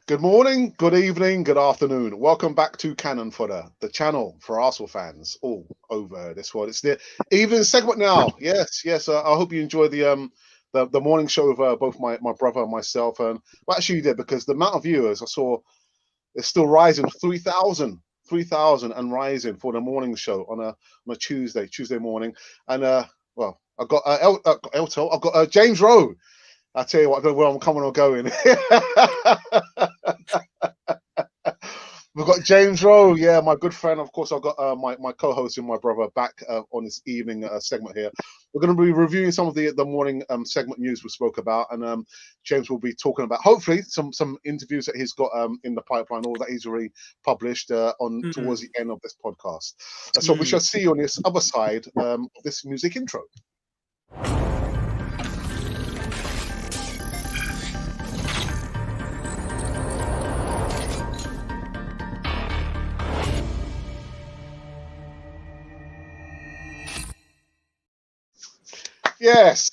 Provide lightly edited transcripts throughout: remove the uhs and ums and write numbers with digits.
Good morning, good evening, good afternoon. Welcome back to Cannon Fodder, the channel for Arsenal fans all over this world. It's the evening segment now. Yes, yes. I hope you enjoy the morning show with both my brother and myself. And well, actually, you did because the amount of viewers I saw is still rising. 3,000 and rising for the morning show on a Tuesday morning. And well, I've got Elto, I've got James Rowe. I tell you what, I don't know where I'm coming or going. We've got James Rowe, yeah, my good friend. Of course, I've got my co-host and my brother back on this evening segment here. We're going to be reviewing some of the morning segment news we spoke about, and James will be talking about hopefully some interviews that he's got in the pipeline or that he's already published on towards the end of this podcast. So we shall see you on this other side of this music intro. Yes,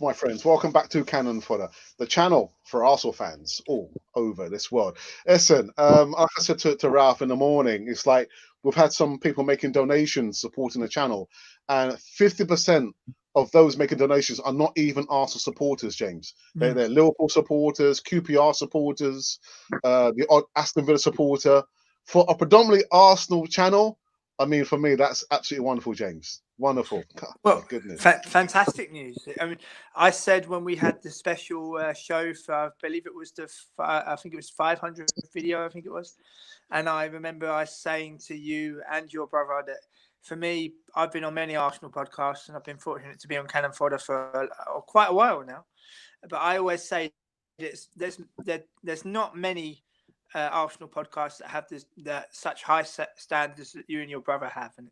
my friends. Welcome back to Cannon Fodder, the channel for Arsenal fans all over this world. Listen, like I said to Ralph in the morning, it's like we've had some people making donations supporting the channel, and 50% of those making donations are not even Arsenal supporters, James. They're Liverpool supporters, QPR supporters, the odd Aston Villa supporter. For a predominantly Arsenal channel, I mean, for me, that's absolutely wonderful, James. Wonderful. God, my Well, goodness. fantastic news. I mean, I said when we had the special show for, I believe it was I think it was 500 video, I think it was. And I remember I saying to you and your brother that for me, I've been on many Arsenal podcasts and I've been fortunate to be on Cannon Fodder for quite a while now. But I always say there's not many Arsenal podcasts that have such high standards that you and your brother have, and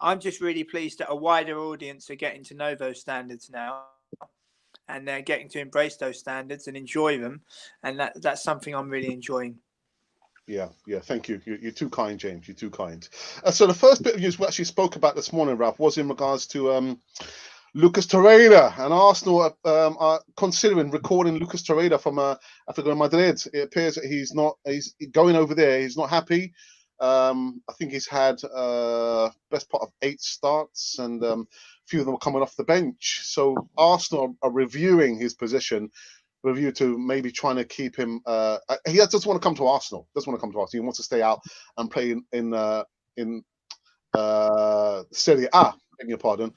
I'm just really pleased that a wider audience are getting to know those standards now, and they're getting to embrace those standards and enjoy them, and that's something I'm really enjoying. Yeah. Thank you. You're too kind, James. You're too kind. So the first bit of news we actually spoke about this morning, Ralph, was in regards to Lucas Torreira, and Arsenal are considering recalling Lucas Torreira from Atletico Madrid. It appears that he's going over there. He's not happy. I think he's had best part of 8 starts, and a few of them are coming off the bench. So Arsenal are reviewing his position, review to maybe trying to keep him. He doesn't want to come to Arsenal. He wants to stay out and play in Serie A. Beg your pardon.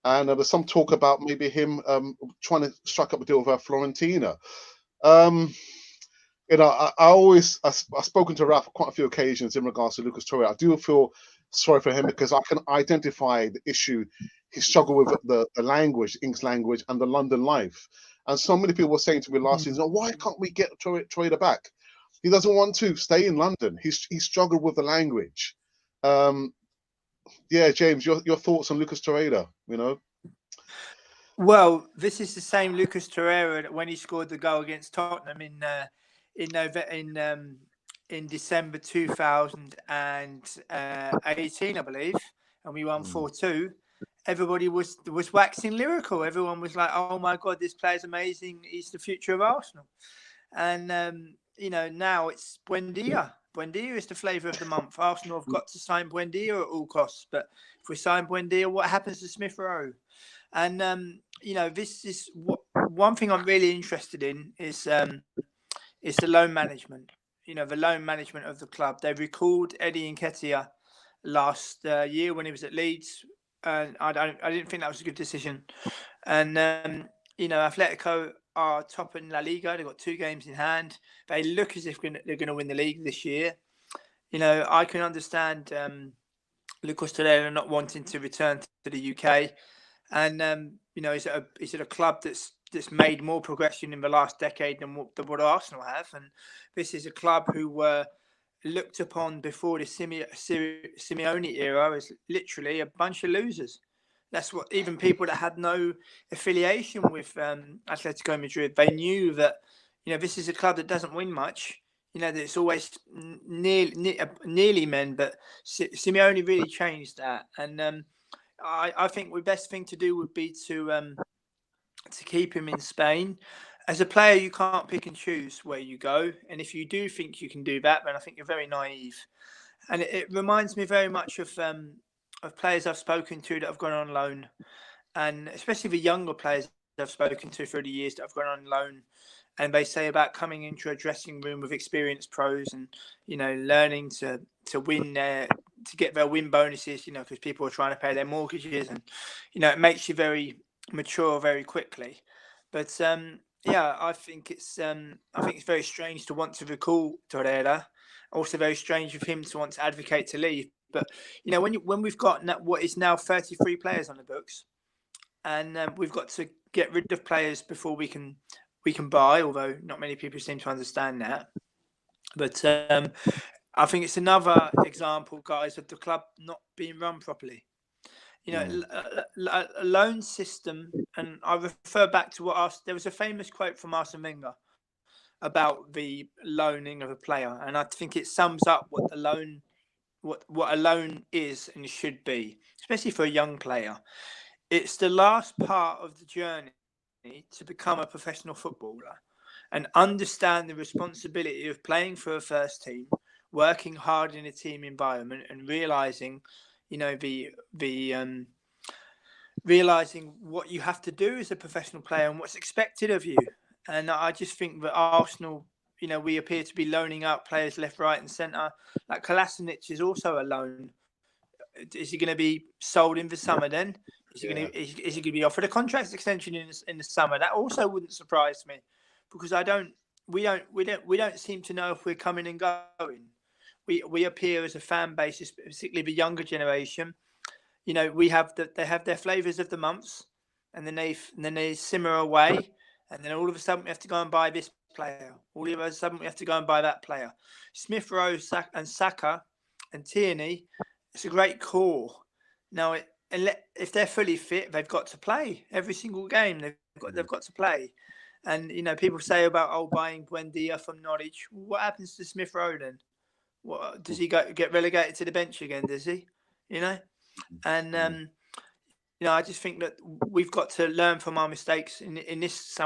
And there's some talk about maybe him trying to strike up a deal with Florentina. I've spoken to Ralph on quite a few occasions in regards to Lucas Torreira. I do feel sorry for him because I can identify the issue. He struggled with the language, English language, and the London life. And so many people were saying to me last season, why can't we get Torreira back? He doesn't want to stay in London. He struggled with the language. Yeah, James, your thoughts on Lucas Torreira, Well, this is the same Lucas Torreira when he scored the goal against Tottenham in December 2018, I believe, and we won 4-2. Everybody was waxing lyrical. Everyone was like, "Oh my God, this player's amazing. He's the future of Arsenal." And now it's Buendia. Buendia is the flavour of the month. Arsenal have got to sign Buendia at all costs. But if we sign Buendia, what happens to Smith Rowe? And this is one thing I'm really interested in is the loan management. The loan management of the club. They recalled Eddie Nketiah last year when he was at Leeds. And I didn't think that was a good decision. And Atletico are top in La Liga. They've got 2 games in hand. They look as if they're going to win the league this year. I can understand Lucas Torreira not wanting to return to the UK, and he's at a club that's made more progression in the last decade than what Arsenal have, and this is a club who were looked upon before the Simeone era as literally a bunch of losers. That's what even people that had no affiliation with Atletico Madrid, they knew that this is a club that doesn't win much. That it's always nearly men, but Simeone really changed that, and I think the best thing to do would be to keep him in Spain. as a player, you can't pick and choose where you go. And if you do think you can do that, then I think you're very naive. And it reminds me very much of players I've spoken to that have gone on loan, and especially the younger players I've spoken to through the years that have gone on loan. And they say about coming into a dressing room with experienced pros and, learning to win to get their win bonuses, because people are trying to pay their mortgages, and, it makes you very mature very quickly. But yeah, I think it's very strange to want to recall Torreira. Also very strange of him to want to advocate to leave. But when we've got what is now 33 players on the books, and we've got to get rid of players before we can buy, although not many people seem to understand that. But I think it's another example, guys, of the club not being run properly. A loan system, and I refer back to there was a famous quote from Arsene Wenger about the loaning of a player, and I think it sums up what a loan is and should be, especially for a young player. It's the last part of the journey to become a professional footballer and understand the responsibility of playing for a first team, working hard in a team environment, and realizing realizing what you have to do as a professional player and what's expected of you. And I just think that Arsenal, we appear to be loaning out players left, right, and centre. Like Kolasinac is also a loan. Is he going to be sold in the summer then? Is he going to be offered a contract extension in the summer? That also wouldn't surprise me, because we don't seem to know if we're coming and going. We appear as a fan base, particularly the younger generation. They have their flavours of the months, and then they simmer away, and then all of a sudden we have to go and buy this player. All of a sudden we have to go and buy that player. Smith Rowe and Saka and Tierney, it's a great core. Now, if they're fully fit, they've got to play every single game. They've got to play. And people say about buying Buendia from Norwich. What happens to Smith Rowe then? What does he get relegated to the bench again? Does he? And I just think that we've got to learn from our mistakes in this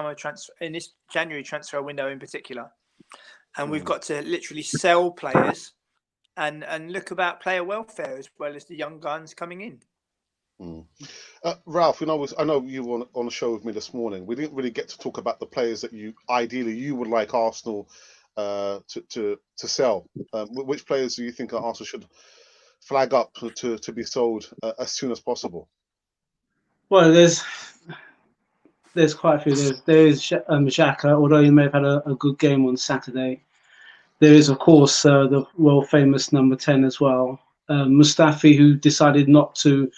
this January transfer window in particular, and we've got to literally sell players and look about player welfare as well as the young guns coming in. Ralph, I know you were on the show with me this morning. We didn't really get to talk about the players that you would like Arsenal to sell. Which players do you think Arsenal should flag up to be sold as soon as possible? Well, there's quite a few. There's Xhaka, although he may have had a good game on Saturday. There is, of course, the world famous number 10 as well, Mustafi, who decided not to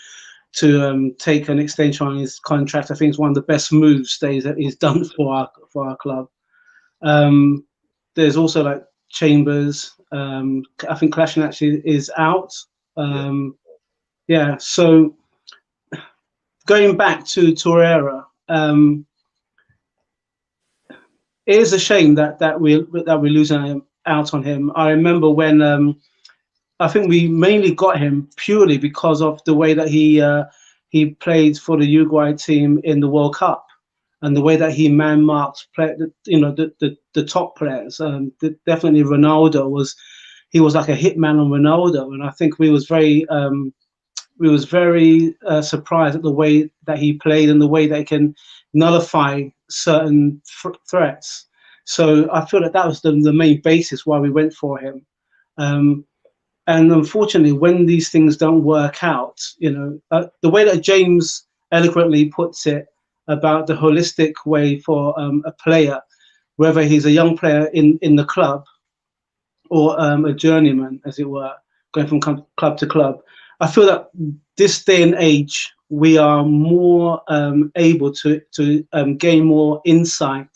take an extension on his contract. I think it's one of the best moves that he's done for our club. There's also like Chambers. I think Kolasinac actually is out. So going back to Torreira, it is a shame that we're losing out on him. I remember when I think we mainly got him purely because of the way that he played for the Uruguay team in the World Cup, and the way that he man-marked the top players. Definitely Ronaldo was like a hitman on Ronaldo, and I think we was very surprised at the way that he played and the way that he can nullify certain threats. So I feel that was the main basis why we went for him. And unfortunately, when these things don't work out, the way that James eloquently puts it about the holistic way for a player, whether he's a young player in the club or a journeyman, as it were, going from club to club, I feel that this day and age, we are more able to gain more insight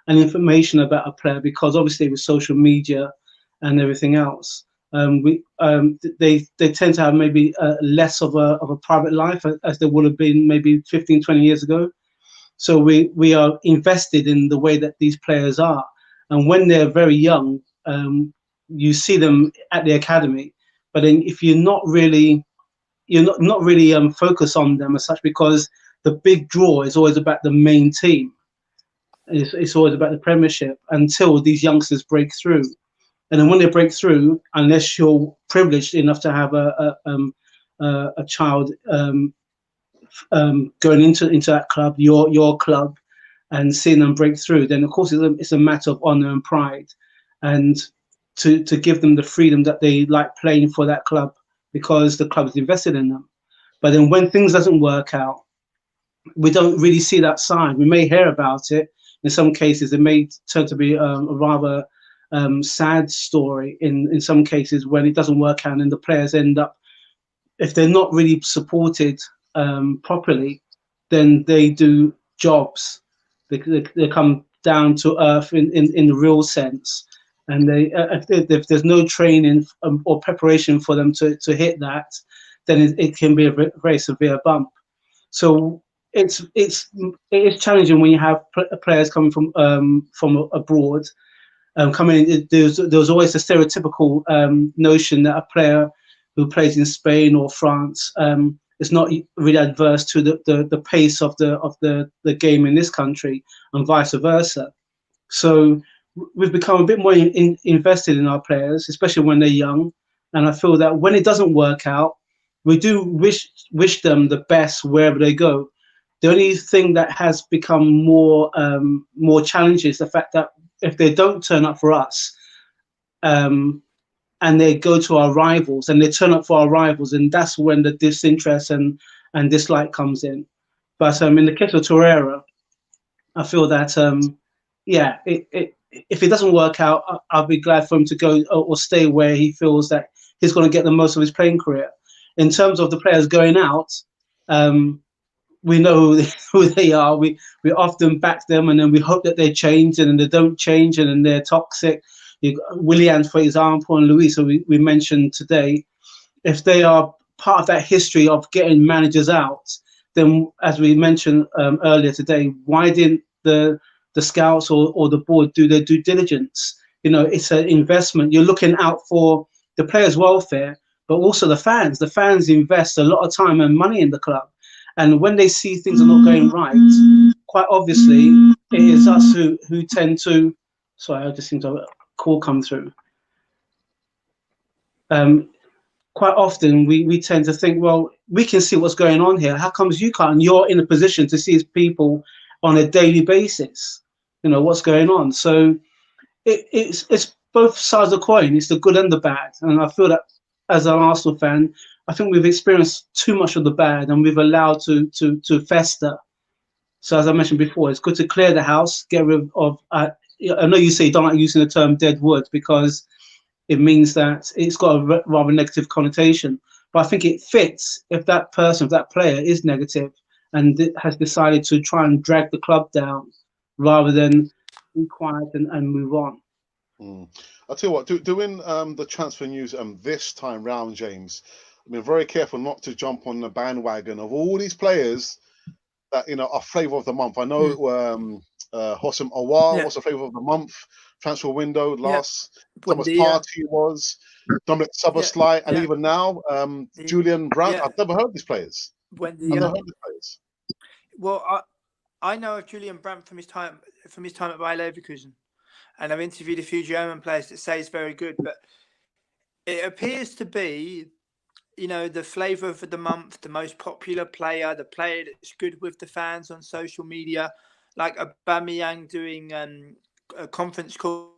and information about a player, because obviously with social media and everything else, they tend to have maybe less of a private life as there would have been maybe 15, 20 years ago. So we are invested in the way that these players are. And when they're very young, you see them at the academy. But then if you're not really focused on them as such, because the big draw is always about the main team. It's always about the Premiership until these youngsters break through. And then when they break through, unless you're privileged enough to have a child going into that club, your club, and seeing them break through, then of course it's a matter of honour and pride, and to give them the freedom that they like playing for that club because the club is invested in them. But then when things doesn't work out, we don't really see that side. We may hear about it. In some cases, it may turn to be a rather sad story in some cases when it doesn't work out and the players end up, if they're not really supported properly, then they do jobs. They come down to earth in the real sense. And if there's no training or preparation for them to hit that, then it can be a very severe bump. So it is challenging when you have players coming from abroad. Coming in, there's always a stereotypical notion that a player who plays in Spain or France is not really adverse to the pace of the game in this country, and vice versa. So we've become a bit more invested in our players, especially when they're young. And I feel that when it doesn't work out, we do wish them the best wherever they go. The only thing that has become more challenging is the fact that if they don't turn up for us, and they go to our rivals and they turn up for our rivals, and that's when the disinterest and dislike comes in. But in the case of Torreira, I feel that if it doesn't work out, I'll be glad for him to go or stay where he feels that he's going to get the most of his playing career. In terms of the players going out, we know who they are. We often back them, and then we hope that they change, and then they don't change, and then they're toxic. Willian, for example, and Luis, who we mentioned today, if they are part of that history of getting managers out, then as we mentioned earlier today, why didn't the scouts or the board do their due diligence? It's an investment. You're looking out for the players' welfare, but also the fans. The fans invest a lot of time and money in the club. And when they see things are not going right, quite obviously, it is us who tend to... Sorry, I just seem to have a call come through. Quite often, we tend to think, well, we can see what's going on here. How comes you can't? And you're in a position to see people on a daily basis, what's going on. So it's both sides of the coin. It's the good and the bad. And I feel that as an Arsenal fan, I think we've experienced too much of the bad and we've allowed to fester. So as I mentioned before, it's good to clear the house, get rid of... I know you say you don't like using the term dead wood because it means that it's got a rather negative connotation. But I think it fits if that person, if that player is negative and has decided to try and drag the club down rather than be quiet and move on. I'll tell you what, doing the transfer news this time round, James, I've been very careful not to jump on the bandwagon of all these players that are flavour of the month. I know Hossam Awar was a flavour of the month transfer window last. Thomas Partey was, Dominic Szoboszlai, and even now Julian Brandt. I've never heard these players. Well, I know of Julian Brandt from his time at Bayer Leverkusen, and I've interviewed a few German players that say he's very good. But it appears to be, the flavour of the month, the most popular player, the player that's good with the fans on social media, like Aubameyang doing conference calls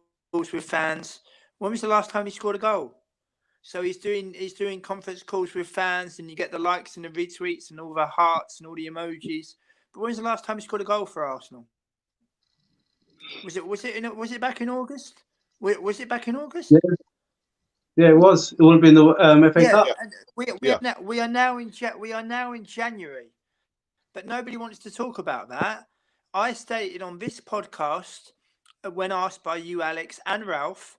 with fans. When was the last time he scored a goal? So he's doing conference calls with fans, and you get the likes and the retweets and all the hearts and all the emojis. But when was the last time he scored a goal for Arsenal? Was it back in August? Was it back in August? Yeah, it was. It would have been the FA Cup. We are now in January, but nobody wants to talk about that. I stated on this podcast when asked by you, Alex, and Ralph,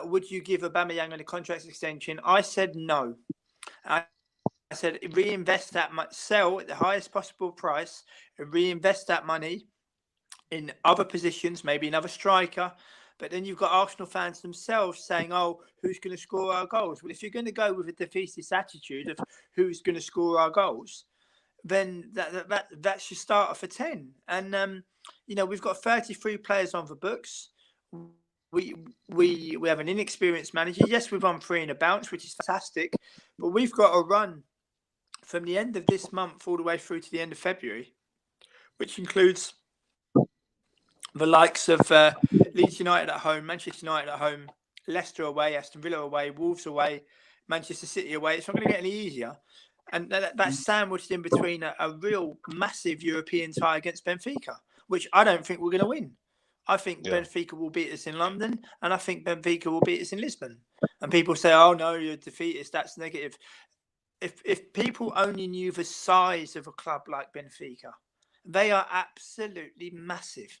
would you give Aubameyang a contract extension? I said no. I said reinvest that money, sell at the highest possible price, and reinvest that money in other positions, maybe another striker. But then you've got Arsenal fans themselves saying, oh, who's going to score our goals? Well, if you're going to go with a defeatist attitude of who's going to score our goals, then that's your starter for 10. And we've got 33 players on the books. We have an inexperienced manager. Yes, we've won 3 in a bounce, which is fantastic, but we've got a run from the end of this month all the way through to the end of February, which includes the likes of Leeds United at home, Manchester United at home, Leicester away, Aston Villa away, Wolves away, Manchester City away. It's not going to get any easier. And that's sandwiched in between a real massive European tie against Benfica, which I don't think we're going to win. I think Benfica will beat us in London, and I think Benfica will beat us in Lisbon. And people say, oh, no, you're defeatist. That's negative. If people only knew the size of a club like Benfica, they are absolutely massive.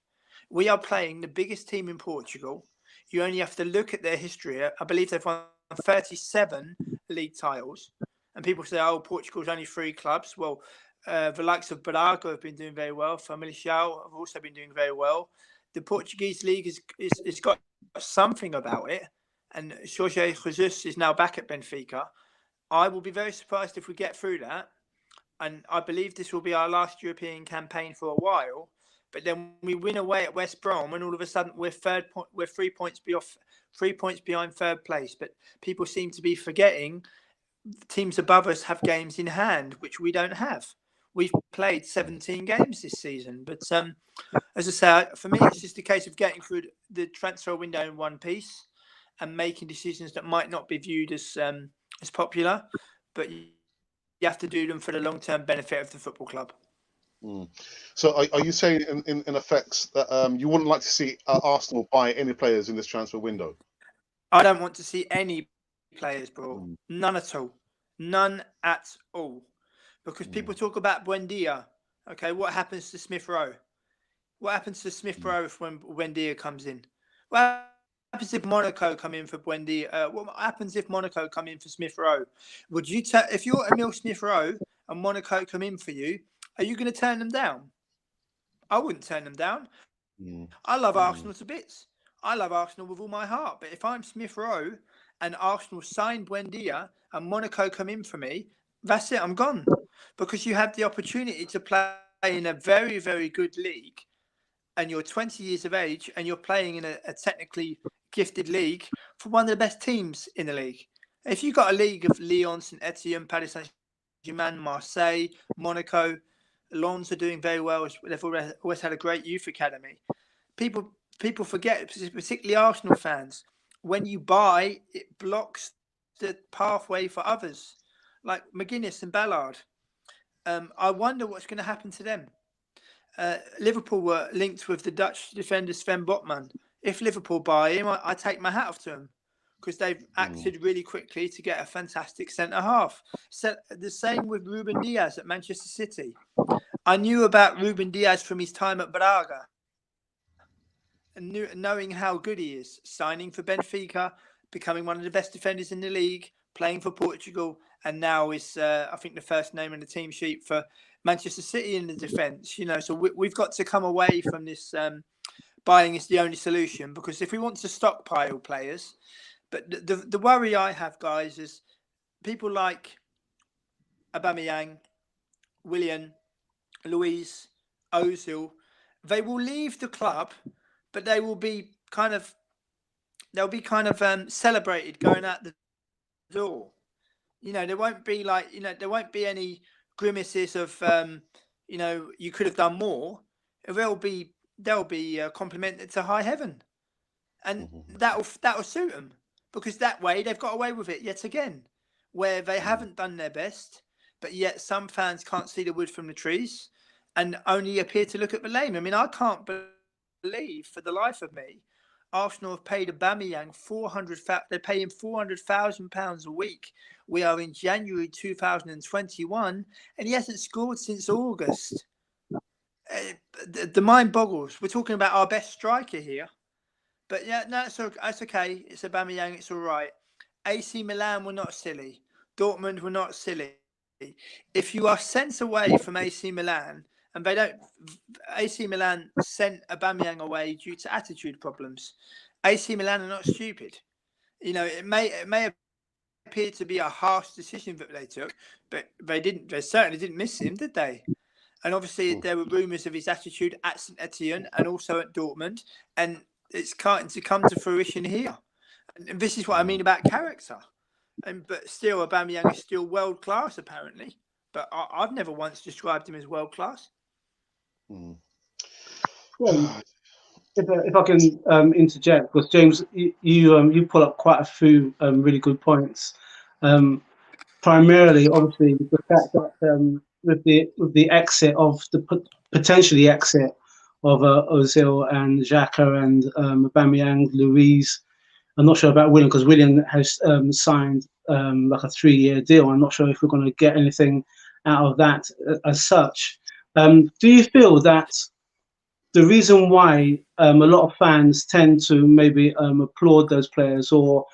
We are playing the biggest team in Portugal. You only have to look at their history. I believe they've won 37 league titles. And people say, oh, Portugal's only 3 clubs. Well, the likes of Braga have been doing very well. Famalicão have also been doing very well. The Portuguese league is got something about it. And Jorge Jesus is now back at Benfica. I will be very surprised if we get through that. And I believe this will be our last European campaign for a while. But then we win away at West Brom, and all of a sudden we're 3 points behind third place. But people seem to be forgetting teams above us have games in hand, which we don't have. We've played 17 games this season. But as I say, for me, it's just a case of getting through the transfer window in one piece and making decisions that might not be viewed as popular, but you have to do them for the long-term benefit of the football club. So are you saying in effect that you wouldn't like to see Arsenal buy any players in this transfer window? I don't want to see any players, bro. None at all. None at all. Because people talk about Buendia. Okay, what happens to Smith Rowe? What happens to Smith Rowe when Buendia comes in? What happens if Monaco come in for Buendia? What happens if Monaco come in for Smith Rowe? Would you if you're Emil Smith Rowe and Monaco come in for you, are you going to turn them down? I wouldn't turn them down. I love Arsenal to bits. I love Arsenal with all my heart. But if I'm Smith Rowe and Arsenal sign Buendia and Monaco come in for me, that's it. I'm gone. Because you have the opportunity to play in a very, very good league, and you're 20 years of age, and you're playing in a technically gifted league for one of the best teams in the league. If you've got a league of Lyon, St Etienne, Paris Saint-Germain, Marseille, Monaco, Lens are doing very well. They've always had a great youth academy. People forget, particularly Arsenal fans, when you buy, it blocks the pathway for others, like McGuinness and Ballard. I wonder what's going to happen to them. Liverpool were linked with the Dutch defender Sven Botman. If Liverpool buy him, I take my hat off to them, because they've acted really quickly to get a fantastic centre-half. So the same with Ruben Diaz at Manchester City. I knew about Ruben Diaz from his time at Braga, and knowing how good he is, signing for Benfica, becoming one of the best defenders in the league, playing for Portugal, and now is, I think, the first name on the team sheet for Manchester City in the defence. So we've got to come away from this buying is the only solution, because if we want to stockpile players, but the worry I have, guys, is people like Aubameyang, Willian, Luiz, Ozil, they will leave the club, but they will be kind of celebrated going out the door. There won't be there won't be any grimaces of you could have done more. They'll be complimented to high heaven, and that'll suit them, because that way they've got away with it yet again, where they haven't done their best, but yet some fans can't see the wood from the trees and only appear to look at the lane. I mean, I can't believe for the life of me Arsenal have paid Aubameyang they pay him £400,000 a week. We are in January 2021 and he hasn't scored since August. The mind boggles. We're talking about our best striker here. But yeah, no, it's okay. It's Aubameyang. It's all right. AC Milan were not silly. Dortmund were not silly. If you are sent away from AC Milan, and AC Milan sent Aubameyang away due to attitude problems. AC Milan are not stupid. It may appear to be a harsh decision that they took, but they certainly didn't miss him, did they? And obviously there were rumours of his attitude at St Etienne and also at Dortmund, and it's starting to come to fruition here. And this is what I mean about character. But still, Aubameyang is still world class apparently. But I've never once described him as world class. Well, if I can interject, because James, you pull up quite a few really good points. Primarily, obviously, the fact that with the exit of potentially exit of Ozil and Xhaka and Aubameyang, Luiz. I'm not sure about Willian, because Willian has signed like a 3-year deal. I'm not sure if we're going to get anything out of that as such. Do you feel that the reason why a lot of fans tend to maybe applaud those players or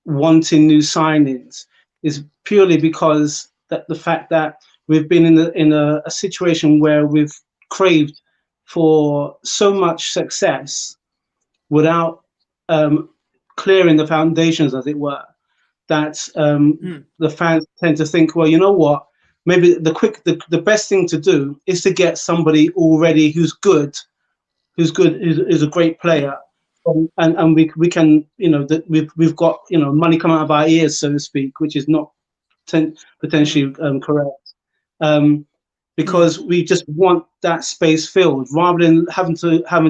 wanting new signings is purely because that the fact that we've been in a situation where we've craved for so much success without clearing the foundations, as it were, that the fans tend to think, well, you know what, maybe the best thing to do is to get somebody already who's a great player, and we can, we've got money coming out of our ears, so to speak, which is not potentially correct, because we just want that space filled rather than having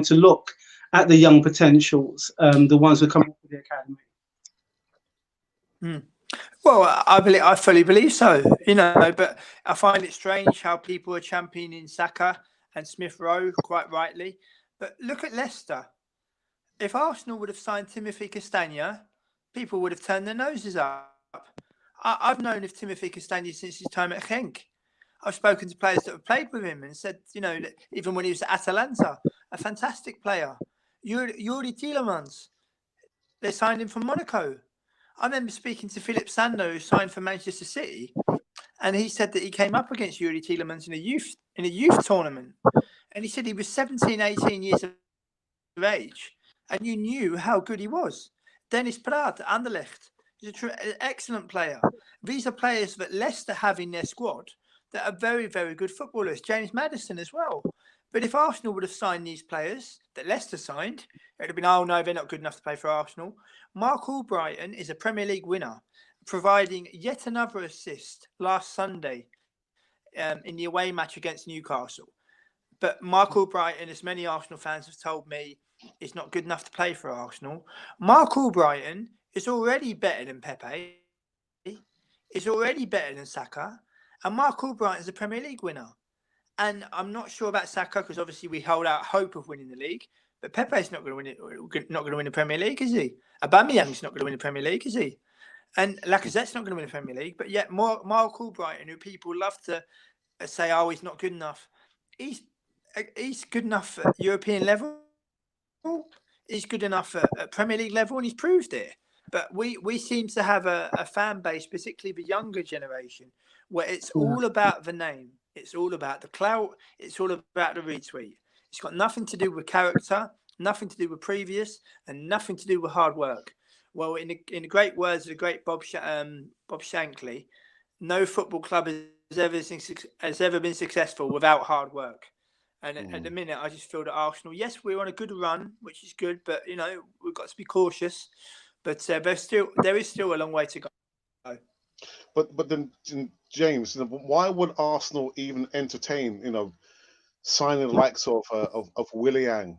to look at the young potentials, the ones who come up to the academy. Well, I fully believe so, but I find it strange how people are championing Saka and Smith Rowe, quite rightly. But look at Leicester. If Arsenal would have signed Timothy Castagne, people would have turned their noses up. I've known of Timothy Castagne since his time at Genk. I've spoken to players that have played with him and said, even when he was at Atalanta, a fantastic player. Yuri Tielemans, they signed him from Monaco. I remember speaking to Philip Sando, who signed for Manchester City, and he said that he came up against Yuri Tielemans in a youth tournament. And he said he was 17, 18 years of age, and you knew how good he was. Dennis Praat at Anderlecht. He's an excellent player. These are players that Leicester have in their squad that are very, very good footballers. James Maddison as well. But if Arsenal would have signed these players that Leicester signed, it would have been, oh no, they're not good enough to play for Arsenal. Mark Albrighton is a Premier League winner, providing yet another assist last Sunday in the away match against Newcastle. But Mark Albrighton, as many Arsenal fans have told me, is not good enough to play for Arsenal. Mark Albrighton is already better than Pepe, is already better than Saka, and Mark Albrighton is a Premier League winner. And I'm not sure about Saka, because obviously we hold out hope of winning the league. But Pepe's not going to win the Premier League, is he? Aubameyang's not going to win the Premier League, is he? And Lacazette's not going to win the Premier League. But yet Mark Albrighton, who people love to say, oh, he's not good enough. He's good enough at European level. He's good enough at Premier League level, and he's proved it. But we seem to have a fan base, particularly the younger generation, where it's all about the name. It's all about the clout. It's all about the retweet. It's got nothing to do with character, nothing to do with previous, and nothing to do with hard work. Well, in the great words of the great Bob Shankly, no football club has ever been successful without hard work. And at the minute, I just feel that Arsenal, yes, we're on a good run, which is good, but we've got to be cautious. But there is still a long way to go. But then, James, why would Arsenal even entertain, signing the likes of Willian,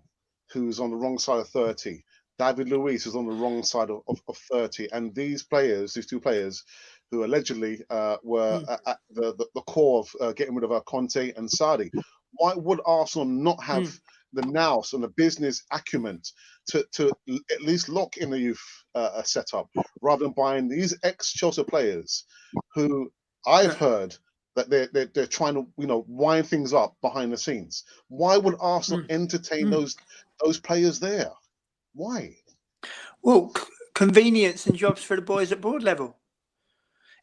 who's on the wrong side of 30, David Luiz, who's on the wrong side of 30, and these two players, who allegedly were at the core of getting rid of Conte and Sarri? Why would Arsenal not have the nous and the business acumen to at least lock in the youth setup, rather than buying these ex-Chelsea players who I've heard that they're trying to wind things up behind the scenes? Why would Arsenal entertain those players there? Why? Well, convenience and jobs for the boys at board level.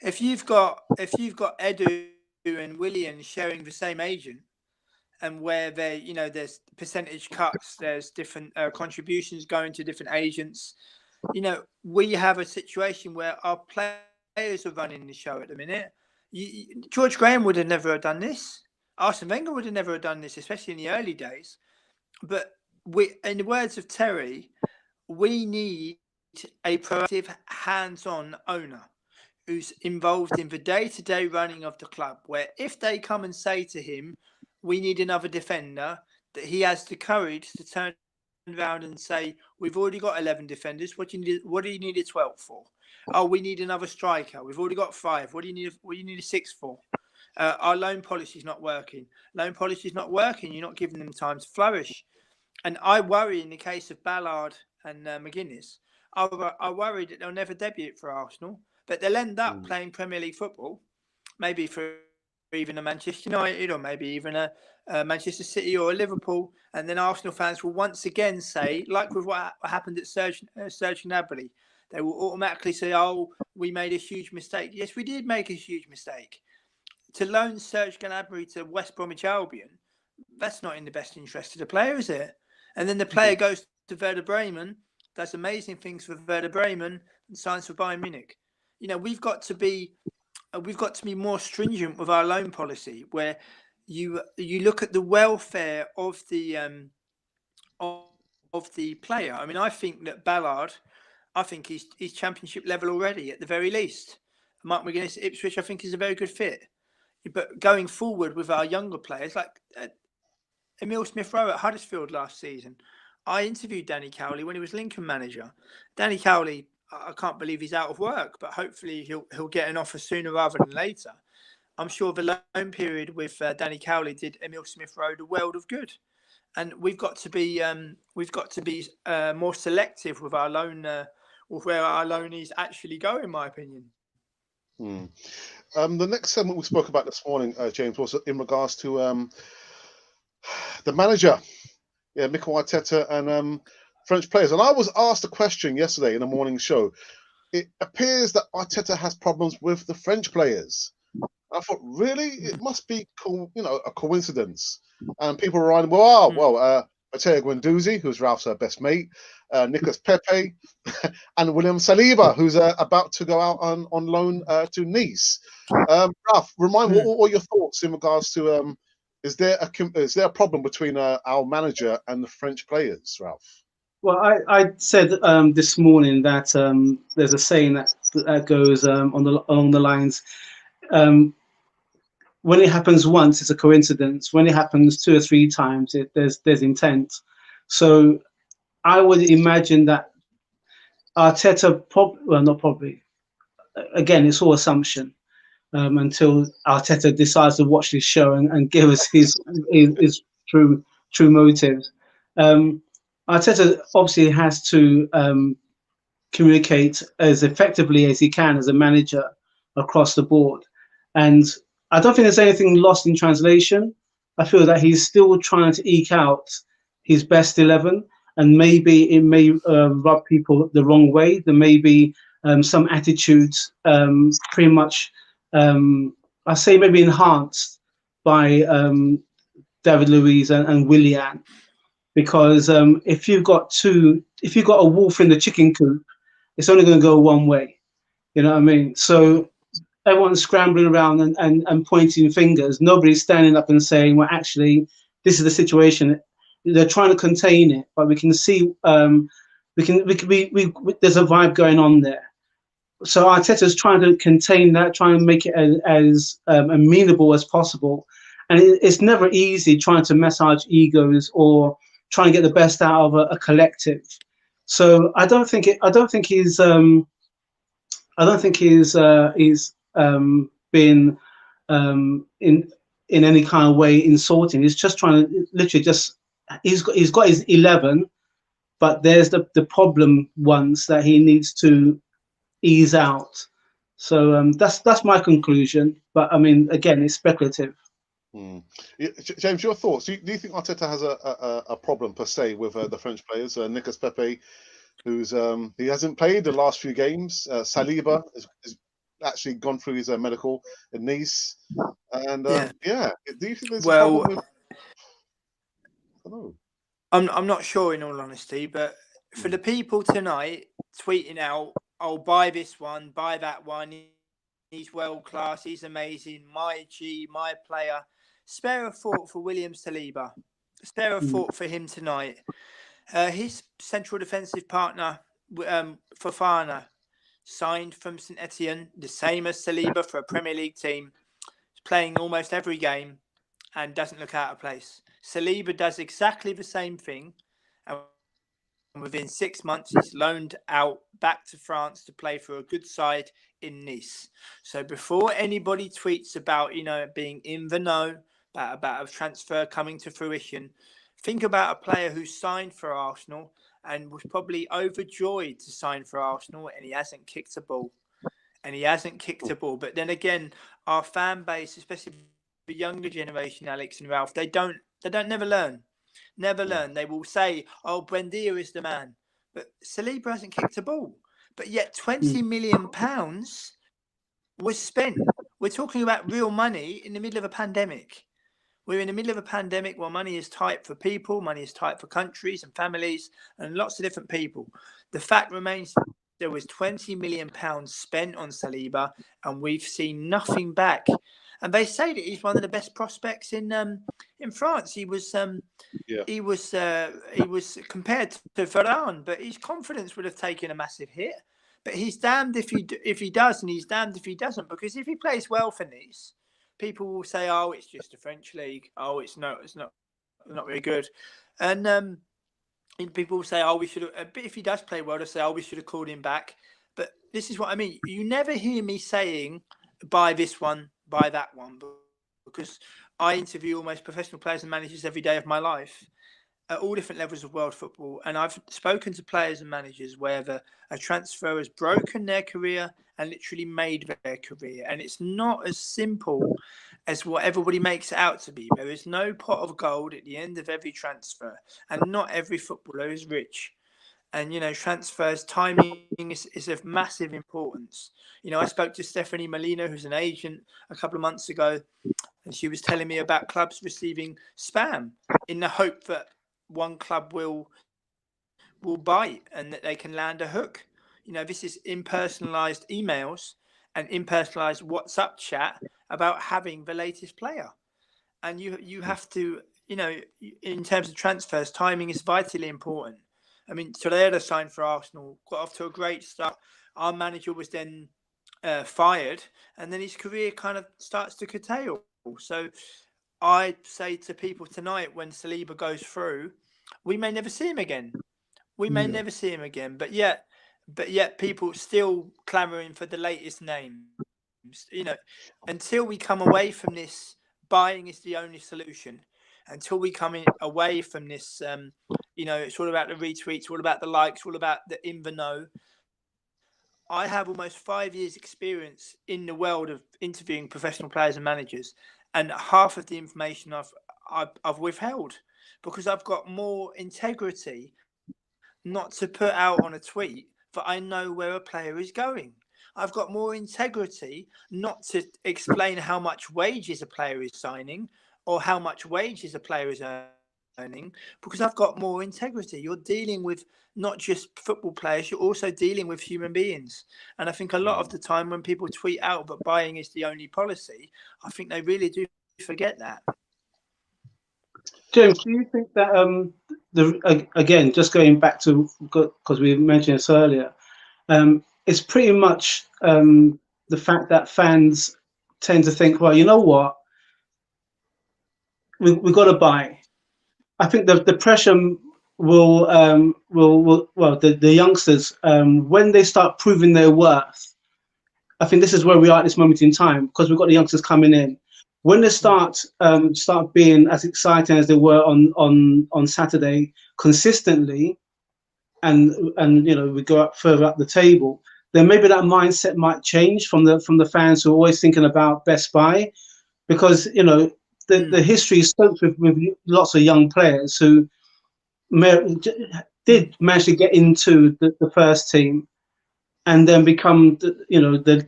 If you've got Edu and Willian sharing the same agent, and where there's percentage cuts, there's different contributions going to different agents. We have a situation where our players are running the show at the minute. George Graham would have never done this. Arsene Wenger would have never done this, especially in the early days. But in the words of Terry, we need a proactive, hands-on owner who's involved in the day-to-day running of the club, where if they come and say to him, we need another defender, that he has the courage to turn around and say, we've already got 11 defenders. What do you need a 12 for? Oh, we need another striker. We've already got 5. What do you need a 6 for? Our loan policy is not working. Loan policy is not working. You're not giving them time to flourish. And I worry in the case of Ballard and McGuinness, I worry that they'll never debut for Arsenal, but they'll end up playing Premier League football, maybe for even a Manchester United or maybe even a Manchester City or a Liverpool. And then Arsenal fans will once again say, like with what happened at Serge Gnabry, they will automatically say, oh, we made a huge mistake. Yes, we did make a huge mistake. To loan Serge Gnabry to West Bromwich Albion, that's not in the best interest of the player, is it? And then the player goes to Werder Bremen, does amazing things for Werder Bremen, and signs for Bayern Munich. You know, we've got to be more stringent with our loan policy, where you look at the welfare of the player. I mean, I think that Ballard, I think he's Championship level already at the very least. Mark McGuinness at Ipswich, I think, is a very good fit. But going forward with our younger players, like Emile Smith-Rowe at Huddersfield last season, I interviewed Danny Cowley when he was Lincoln manager. Danny Cowley, I can't believe he's out of work, but hopefully he'll get an offer sooner rather than later. I'm sure the loan period with Danny Cowley did Emile Smith-Rowe the world of good, and we've got to be more selective with our loan, with where our loanees actually go, in my opinion. The next segment we spoke about this morning, James, was in regards to the manager, Mikel Arteta, and French players. And I was asked a question yesterday in the morning show. It appears that Arteta has problems with the French players. I thought, really? It must be a coincidence. And people were writing, Matteo Guendouzi, who's Ralph's best mate, Nicolas Pepe, and William Saliba, who's about to go out on loan to Nice. Ralph, remind me, what are your thoughts in regards to is there a problem between our manager and the French players, Ralph? Well, I said this morning that there's a saying that goes along the lines, when it happens once, it's a coincidence. When it happens 2 or 3 times, there's intent. So I would imagine that Arteta again, it's all assumption until Arteta decides to watch this show and give us his true motives. Arteta obviously has to communicate as effectively as he can as a manager across the board. And I don't think there's anything lost in translation. I feel that he's still trying to eke out his best 11, and maybe it may rub people the wrong way. There may be some attitudes pretty much, I say maybe enhanced by David Luiz and Willian. Because if you've got a wolf in the chicken coop, it's only going to go one way. You know what I mean? So everyone's scrambling around and pointing fingers. Nobody's standing up and saying, well, actually, this is the situation. They're trying to contain it, but we can see there's a vibe going on there. So Arteta's trying to contain that, trying to make it as amenable as possible. And it's never easy trying to massage egos or trying to get the best out of a collective. So I don't think he's been in any kind of way insulting. He's just trying to literally he's got his 11, but there's the problem ones that he needs to ease out. So that's my conclusion. But I mean, again, it's speculative. James, your thoughts? Do you think Arteta has a problem per se with the French players? Nicolas Pepe, who's he hasn't played the last few games. Saliba has actually gone through his medical in Nice, and do you think there's a problem with? I don't know. I'm not sure, in all honesty, but for the people tonight tweeting out, "Oh, buy this one, buy that one. He's world class. He's amazing. My G, my player." spare a thought for William Saliba. Spare a thought for him tonight. His central defensive partner, Fofana, signed from St Etienne, the same as Saliba for a Premier League team. He's playing almost every game and doesn't look out of place. Saliba does exactly the same thing. And within 6 months, he's loaned out back to France to play for a good side in Nice. So before anybody tweets about, being in the know, about a transfer coming to fruition, think about a player who signed for Arsenal and was probably overjoyed to sign for Arsenal, and he hasn't kicked a ball. But then again, our fan base, especially the younger generation, Alex and Ralph, they never learn. They will say, "Oh, Buendia is the man," but Saliba hasn't kicked a ball. But yet, £20 million was spent. We're talking about real money in the middle of a pandemic. We're in the middle of a pandemic where money is tight for people, money is tight for countries and families and lots of different people. The fact remains there was £20 million spent on Saliba, and we've seen nothing back. And they say that he's one of the best prospects in France. He was compared to Varane, but his confidence would have taken a massive hit. But he's damned if he does, and he's damned if he doesn't. Because if he plays well for Nice, people will say, "Oh, it's just a French league. Oh, it's not very good." And people will say, "Oh, we should have." But if he does play well, they'll say, "Oh, we should have called him back." But this is what I mean. You never hear me saying, "Buy this one, buy that one," because I interview almost professional players and managers every day of my life at all different levels of world football. And I've spoken to players and managers where a transfer has broken their career and literally made their career. And it's not as simple as what everybody makes it out to be. There is no pot of gold at the end of every transfer, and not every footballer is rich. And, transfers, timing is of massive importance. I spoke to Stephanie Molina, who's an agent, a couple of months ago, and she was telling me about clubs receiving spam in the hope that one club will bite and that they can land a hook. This is impersonalized emails and impersonalized WhatsApp chat about having the latest player. And you have to, in terms of transfers, timing is vitally important. I mean, Torreira signed for Arsenal, got off to a great start. Our manager was then fired, and then his career kind of starts to curtail. So I say to people tonight, when Saliba goes through, we may never see him again. But yet people still clamouring for the latest names. Until we come away from this, buying is the only solution. Until we come away from this, it's all about the retweets, all about the likes, all about the in the know. I have almost 5 years experience in the world of interviewing professional players and managers, and half of the information I've withheld because I've got more integrity not to put out on a tweet that I know where a player is going. I've got more integrity not to explain how much wages a player is signing or how much wages a player is earning, because I've got more integrity. You're dealing with not just football players, you're also dealing with human beings. And I think a lot of the time when people tweet out that buying is the only policy, I think they really do forget that. James, do you think that again, just going back to, because we mentioned this earlier, it's pretty much the fact that fans tend to think, well, you know what, we've got to buy. I think the pressure will the youngsters, when they start proving their worth, I think this is where we are at this moment in time, because we've got the youngsters coming in. When they start being as exciting as they were on Saturday consistently, and we go up further up the table, then maybe that mindset might change from the fans who are always thinking about best buy, because the history is soaked with lots of young players who did manage to get into the first team and then become the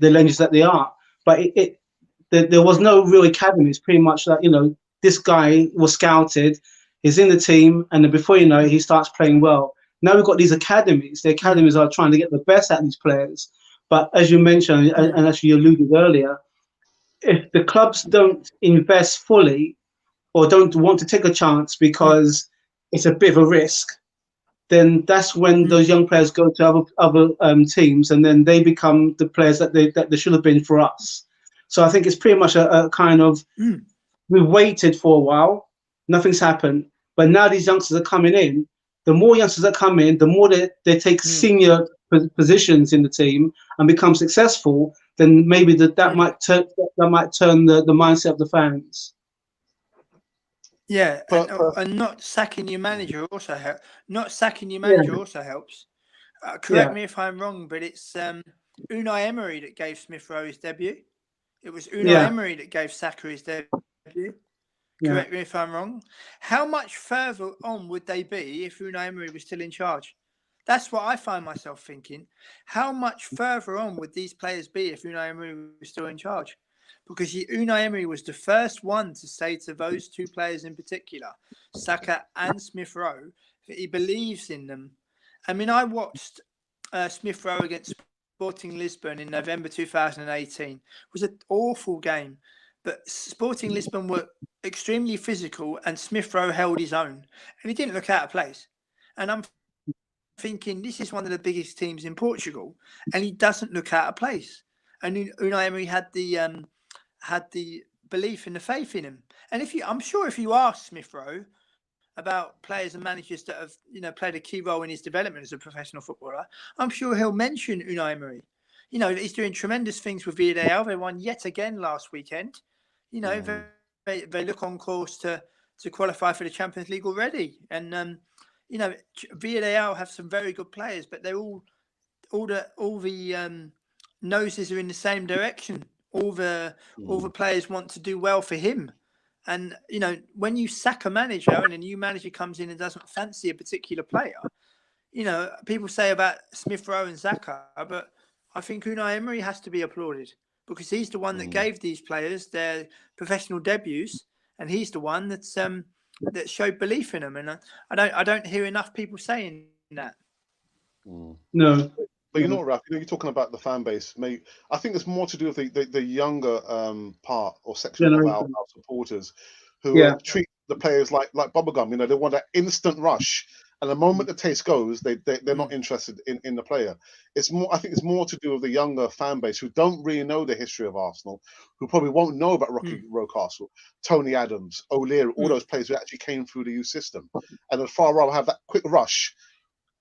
legends that they are. But there was no real academy. It's pretty much that, this guy was scouted, he's in the team, and then before you know it, he starts playing well. Now we've got these academies. The academies are trying to get the best at these players. But as you mentioned, and as you alluded earlier, if the clubs don't invest fully or don't want to take a chance because it's a bit of a risk, then that's when those young players go to other teams, and then they become the players that they should have been for us. So I think it's pretty much a kind of we waited for a while, nothing's happened, but now these youngsters are coming in. The more youngsters that come in, the more they take senior positions in the team and become successful. Then maybe that might turn the mindset of the fans. Yeah, and not sacking your manager also helps. Also helps. Correct me if I'm wrong, but it's Unai Emery that gave Smith Rowe his debut. It was Unai Emery that gave Saka his debut. Correct me if I'm wrong. How much further on would they be if Unai Emery was still in charge? That's what I find myself thinking. How much further on would these players be if Unai Emery was still in charge? Because Unai Emery was the first one to say to those two players in particular, Saka and Smith Rowe, that he believes in them. I mean, I watched Smith Rowe against Sporting Lisbon in November 2018. It was an awful game, but Sporting Lisbon were extremely physical and Smith Rowe held his own and he didn't look out of place. And I'm thinking, this is one of the biggest teams in Portugal and he doesn't look out of place. And Unai Emery had the belief and the faith in him. And I'm sure if you ask Smith Rowe about players and managers that have, played a key role in his development as a professional footballer, I'm sure he'll mention Unai Emery. He's doing tremendous things with Villarreal. They won yet again last weekend. They look on course to qualify for the Champions League already. And Villarreal have some very good players, but they're all the noses are in the same direction. All the players want to do well for him. And, when you sack a manager and a new manager comes in and doesn't fancy a particular player, people say about Smith Rowe and Saka, but I think Unai Emery has to be applauded because he's the one that gave these players their professional debuts, and he's the one that showed belief in them. And I don't hear enough people saying that. No. But Ralph, you're talking about the fan base. I think it's more to do with the younger part or section of our supporters who treat the players like bubblegum. They want that instant rush, and the moment the taste goes, they're not interested in the player. I think it's more to do with the younger fan base who don't really know the history of Arsenal, who probably won't know about Rocky Rocastle, Tony Adams, O'Leary, all those players who actually came through the youth system, and would far rather have that quick rush.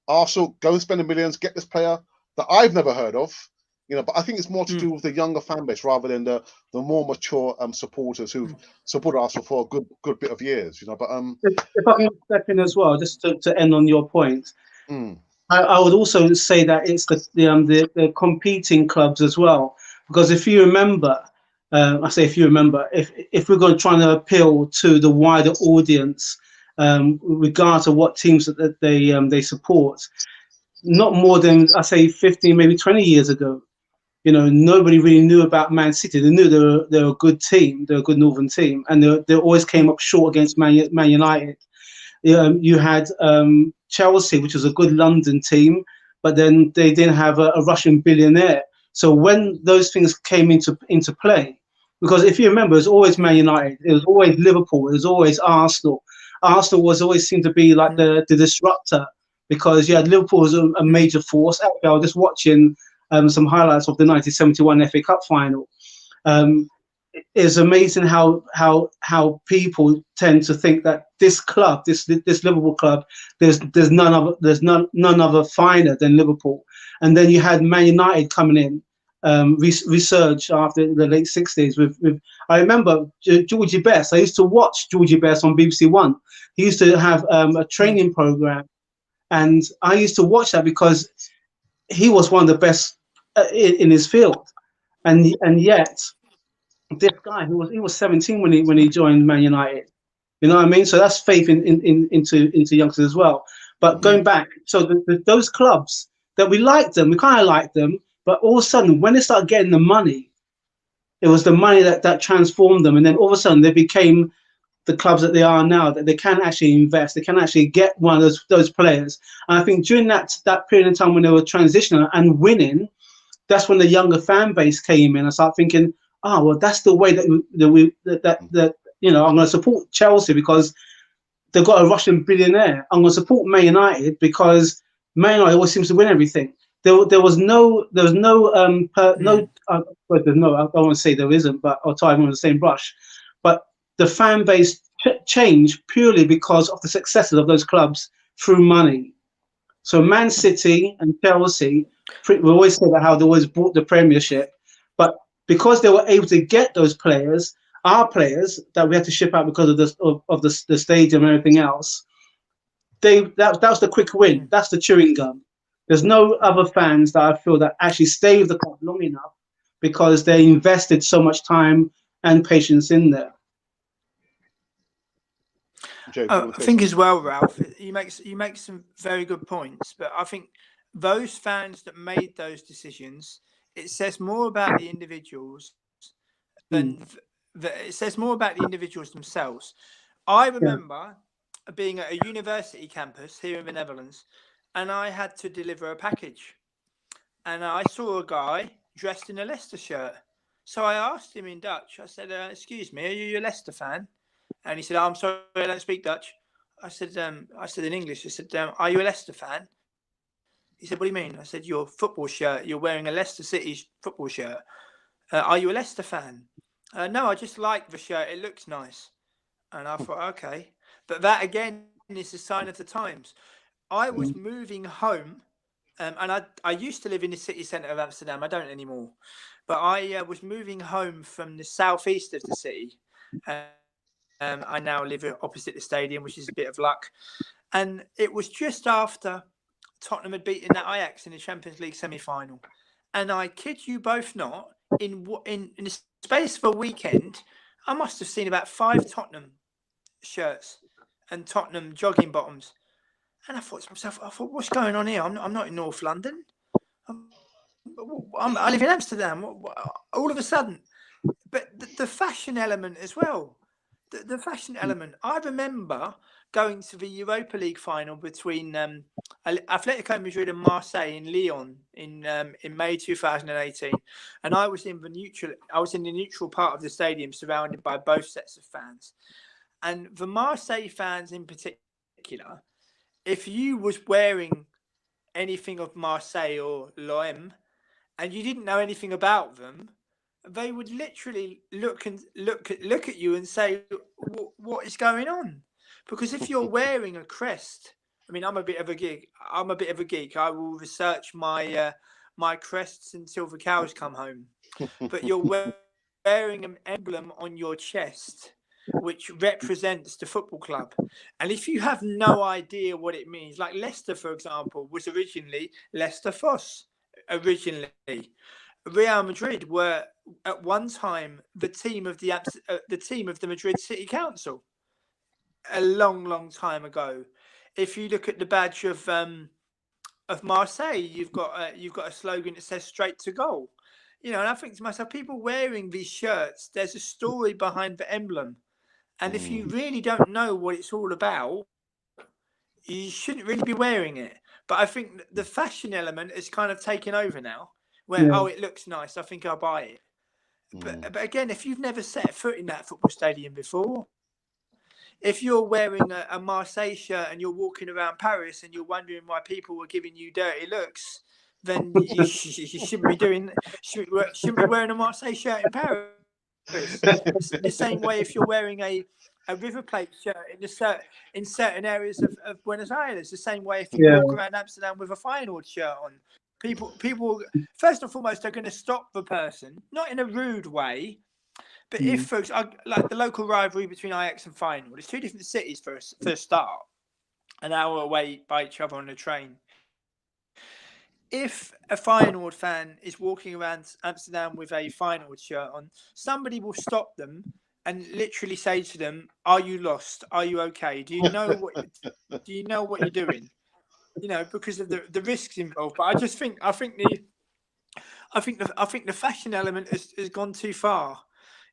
Arsenal, go and spend the millions, get this player that I've never heard of, but I think it's more to do with the younger fan base rather than the more mature supporters who've supported Arsenal for a good bit of years, But if I can step in as well, just to end on your point, I would also say that it's the competing clubs as well, because if you remember, if we're going to try to appeal to the wider audience, regardless of what teams that they support. Not more than, I say, 15, maybe 20 years ago, nobody really knew about Man City. They knew they were a good team, they're a good Northern team, and they always came up short against Man United. You had Chelsea, which was a good London team, but then they didn't have a Russian billionaire. So when those things came into play, because if you remember, it was always Man United, it was always Liverpool, it was always Arsenal. Arsenal always seemed to be like the disruptor, because you had Liverpool as a major force. Actually, I was just watching some highlights of the 1971 FA Cup final. It's amazing how people tend to think that this club, this Liverpool club, there's none other finer than Liverpool. And then you had Man United coming in, resurge after the late 60s. With I remember Georgie Best. I used to watch Georgie Best on BBC One. He used to have a training program. And I used to watch that because he was one of the best in his field, and yet this guy he was 17 when he joined Man United. You know what I mean? So that's faith into youngsters as well. But going back, so those clubs that we kind of liked them, but all of a sudden when they started getting the money, it was the money that transformed them, and then all of a sudden they became the clubs that they are now, that they can actually invest, they can actually get one of those players. And I think during that period of time when they were transitioning and winning, that's when the younger fan base came in. I started thinking, well, that's the way that I'm going to support Chelsea because they've got a Russian billionaire. I'm going to support Man United because Man United always seems to win everything. There was no, I don't want to say there isn't, but I'll tie them on the same brush. But the fan base changed purely because of the successes of those clubs through money. So Man City and Chelsea, we always say about how they always bought the Premiership, but because they were able to get those players, our players that we had to ship out because of the stadium and everything else, that was the quick win. That's the chewing gum. There's no other fans that I feel that actually stay with the club long enough because they invested so much time and patience in there. I think as well, Ralph, you make some very good points, but I think those fans that made those decisions, it says more about the individuals than it says more about the individuals themselves. I remember being at a university campus here in the Netherlands, and I had to deliver a package, and I saw a guy dressed in a Leicester shirt. So I asked him in Dutch. I said, "Excuse me, are you a Leicester fan?" And he said, "I'm sorry, I don't speak Dutch." I said in English, I said, "Are you a Leicester fan?" He said, "What do you mean?" I said, "Your football shirt, you're wearing a Leicester City football shirt. Are you a Leicester fan?" "No, I just like the shirt. It looks nice." And I thought, okay. But that, again, is a sign of the times. I was moving home, and I used to live in the city centre of Amsterdam. I don't anymore. But I was moving home from the southeast of the city. I now live opposite the stadium, which is a bit of luck. And it was just after Tottenham had beaten that Ajax in the Champions League semi-final. And I kid you both not, in the space of a weekend, I must have seen about 5 Tottenham shirts and Tottenham jogging bottoms. And I thought to myself, what's going on here? I'm not in North London. I live in Amsterdam. All of a sudden. But the fashion element as well. The fashion element. I remember going to the Europa League final between Atletico Madrid and Marseille in Lyon in May 2018, and I was in the neutral part of the stadium, surrounded by both sets of fans. And the Marseille fans in particular, if you was wearing anything of Marseille or l'OM, and you didn't know anything about them, they would literally look at you and say, "What is going on?" Because if you're wearing a crest, I mean, I'm a bit of a geek. I will research my my crests until the cows come home. But you're wearing an emblem on your chest, which represents the football club. And if you have no idea what it means, like Leicester, for example, was originally Leicester Foss. Originally, Real Madrid were at one time the team of the Madrid City Council a long time ago. If you look at the badge of Marseille, you've got a slogan that says "Straight to goal." And I think to myself, people wearing these shirts, there's a story behind the emblem, and if you really don't know what it's all about, you shouldn't really be wearing it. But I think the fashion element is kind of taken over now. Where it looks nice, I think I'll buy it. But again, if you've never set foot in that football stadium before, if you're wearing a Marseille shirt and you're walking around Paris and you're wondering why people were giving you dirty looks, then you shouldn't be wearing a Marseille shirt in Paris. The same way if you're wearing a River Plate shirt in certain areas of Buenos Aires. The same way if you walk around Amsterdam with a Feyenoord shirt on. People, first and foremost, are going to stop the person, not in a rude way, but if folks are like the local rivalry between Ajax and Feyenoord, it's 2 different cities for a start, an hour away by each other on a train. If a Feyenoord fan is walking around Amsterdam with a Feyenoord shirt on, somebody will stop them and literally say to them, "Are you lost? Are you okay? Do you know what you're doing?" Because of the risks involved. But I think the fashion element has gone too far.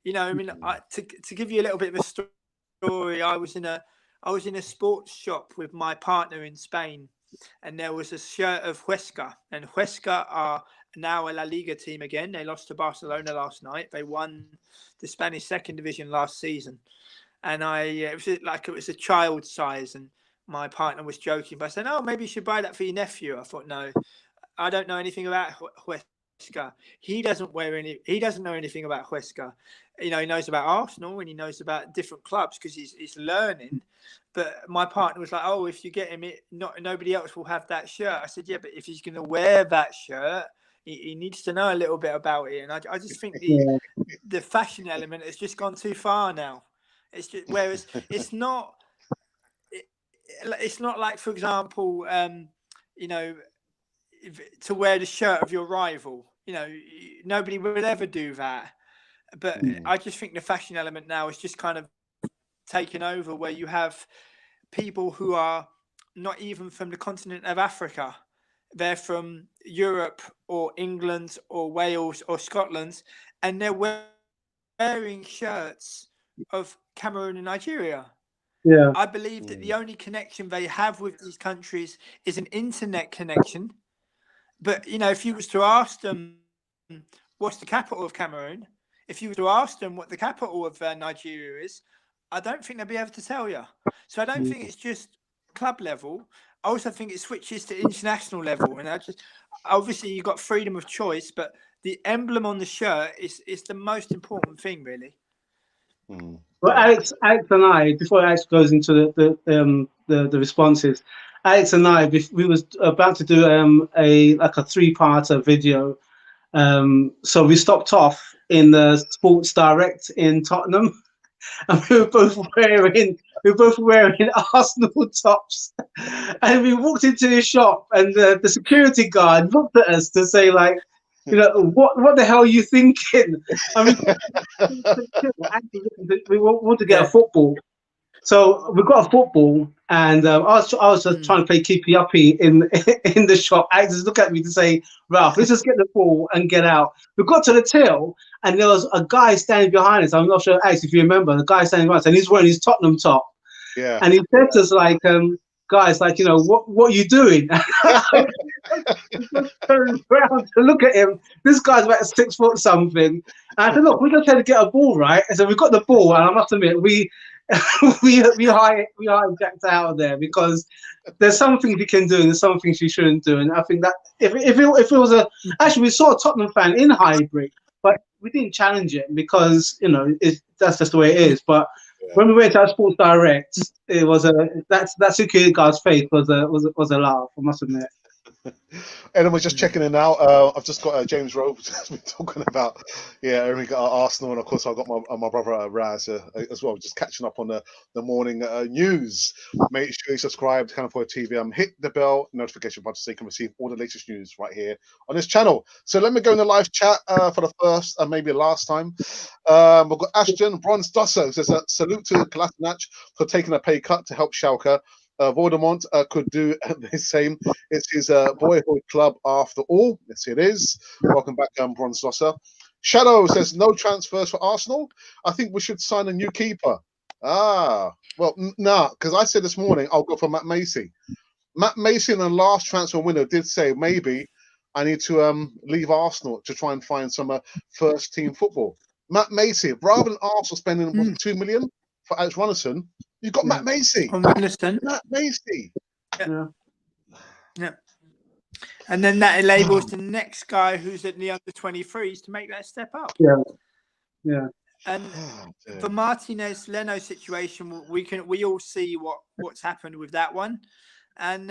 To give you a little bit of a story, I was in a sports shop with my partner in Spain, and there was a shirt of Huesca, and Huesca are now a La Liga team again. They lost to Barcelona last night. They won the Spanish second division last season. And it was a child size, and my partner was joking by saying, "Oh, maybe you should buy that for your nephew." I thought, no, I don't know anything about Huesca. He doesn't know anything about Huesca. He knows about Arsenal and he knows about different clubs because he's learning. But my partner was like, "Oh, if you get him, nobody else will have that shirt." I said, "Yeah, but if he's going to wear that shirt, he needs to know a little bit about it." And I just think the fashion element has just gone too far now. It's just, whereas it's not like, for example, to wear the shirt of your rival. Nobody would ever do that. But I just think the fashion element now is just kind of taken over, where you have people who are not even from the continent of Africa. They're from Europe or England or Wales or Scotland, and they're wearing shirts of Cameroon and Nigeria. Yeah. I believe that the only connection they have with these countries is an internet connection. But, if you was to ask them what's the capital of Cameroon, if you were to ask them what the capital of Nigeria is, I don't think they'll be able to tell you. So I don't think it's just club level. I also think it switches to international level. And obviously you've got freedom of choice, but the emblem on the shirt is the most important thing, really. Well, Alex and I, before Alex goes into the responses, Alex and I, we was about to do a 3-parter video. So we stopped off in the Sports Direct in Tottenham, and we were both wearing Arsenal tops. And we walked into the shop, and the security guard looked at us to say, like, what the hell are you thinking? I mean, we want to get a football. So we got a football, and I was just trying to play keepy uppy in the shop. Alex just looked at me to say, "Ralph, let's just get the ball and get out." We got to the till, and there was a guy standing behind us. I'm not sure, Alex, if you remember, the guy standing behind us, and he's wearing his Tottenham top. Yeah. And he said to us, like, guys, like, what are you doing? Turned around to look at him. This guy's about 6 foot something. And I said, "Look, we're just trying to get a ball, right?" And so we got the ball, and I must admit, we hijacked out of there, because there's some things you can do and there's some things you shouldn't do. And I think that if it was actually, we saw a Tottenham fan in Highbury, but we didn't challenge it because that's just the way it is. But when we went to our Sports Direct, it was that security guard's face was a laugh, I must admit. And we're just checking in now. I've just got James Rowe has been talking about, we got Arsenal, and of course I've got my brother Raz as well, just catching up on the morning news. Make sure you subscribe to Canal 4 TV. Hit the bell notification button so you can receive all the latest news right here on this channel. So let me go in the live chat for the first and maybe last time. We've got Ashton Bronsdosso says salute to Kolasinac for taking a pay cut to help Schalke. Voldemort could do the same. It's his boyhood club after all. Yes, it is. Welcome back, Bronsdosso. Shadow says no transfers for Arsenal. I think we should sign a new keeper. Well, nah, because I said this morning I'll go for Matt Macy. Matt Macy in the last transfer window did say maybe I need to leave Arsenal to try and find some first team football. Matt Macy, rather than Arsenal spending $2 million for Alex Runnison, you've got Matt Macy. Matt Macy. Yeah. And then that enables the next guy who's at the under 23s to make that step up. Yeah. And the Martinez Leno situation, we all see what's happened with that one. And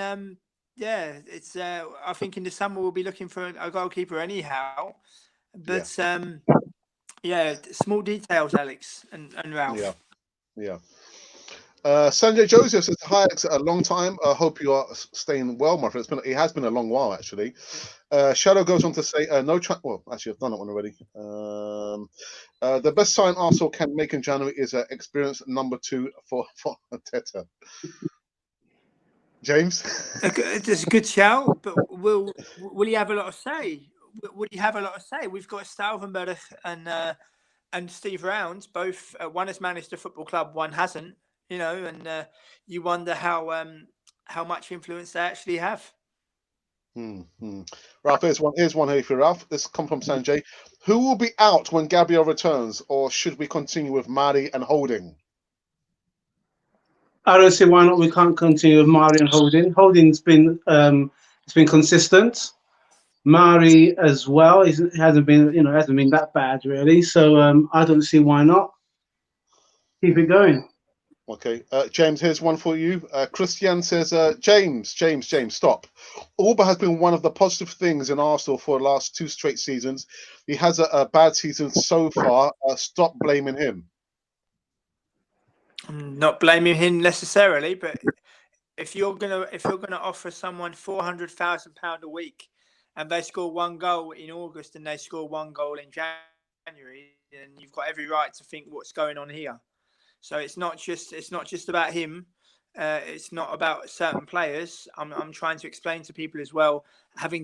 it's I think in the summer we'll be looking for a goalkeeper anyhow. But small details, Alex and Ralph. Yeah. Sanjay Joseph says, "Hi, Alex, a long time. I hope you are staying well, my friend. It has been a long while, actually." Shadow goes on to say, well, actually, I've done that one already. The best sign Arsenal can make in January is experience number 2 for Teta. James? It's a good shout, but will he have a lot of say? Will he have a lot of say? We've got Stauvenberg and Steve Rounds, both. One has managed a football club, one hasn't. And you wonder how much influence they actually have. Ralph, here's one here for Ralph. This comes from Sanjay. Who will be out when Gabriel returns, or should we continue with Mari and Holding? I don't see why not. We can't continue with Mari and Holding. Holding's been it's been consistent. Mari as well. It hasn't been that bad really. So I don't see why not. Keep it going. Okay, James, here's one for you. Christian says, James, stop. Auba has been one of the positive things in Arsenal for the last 2 straight seasons. He has a bad season so far. Stop blaming him. I'm not blaming him necessarily, but if you're gonna offer someone £400,000 a week, and they score 1 goal in August and they score 1 goal in January, then you've got every right to think what's going on here. So it's not just about him. It's not about certain players. I'm trying to explain to people as well,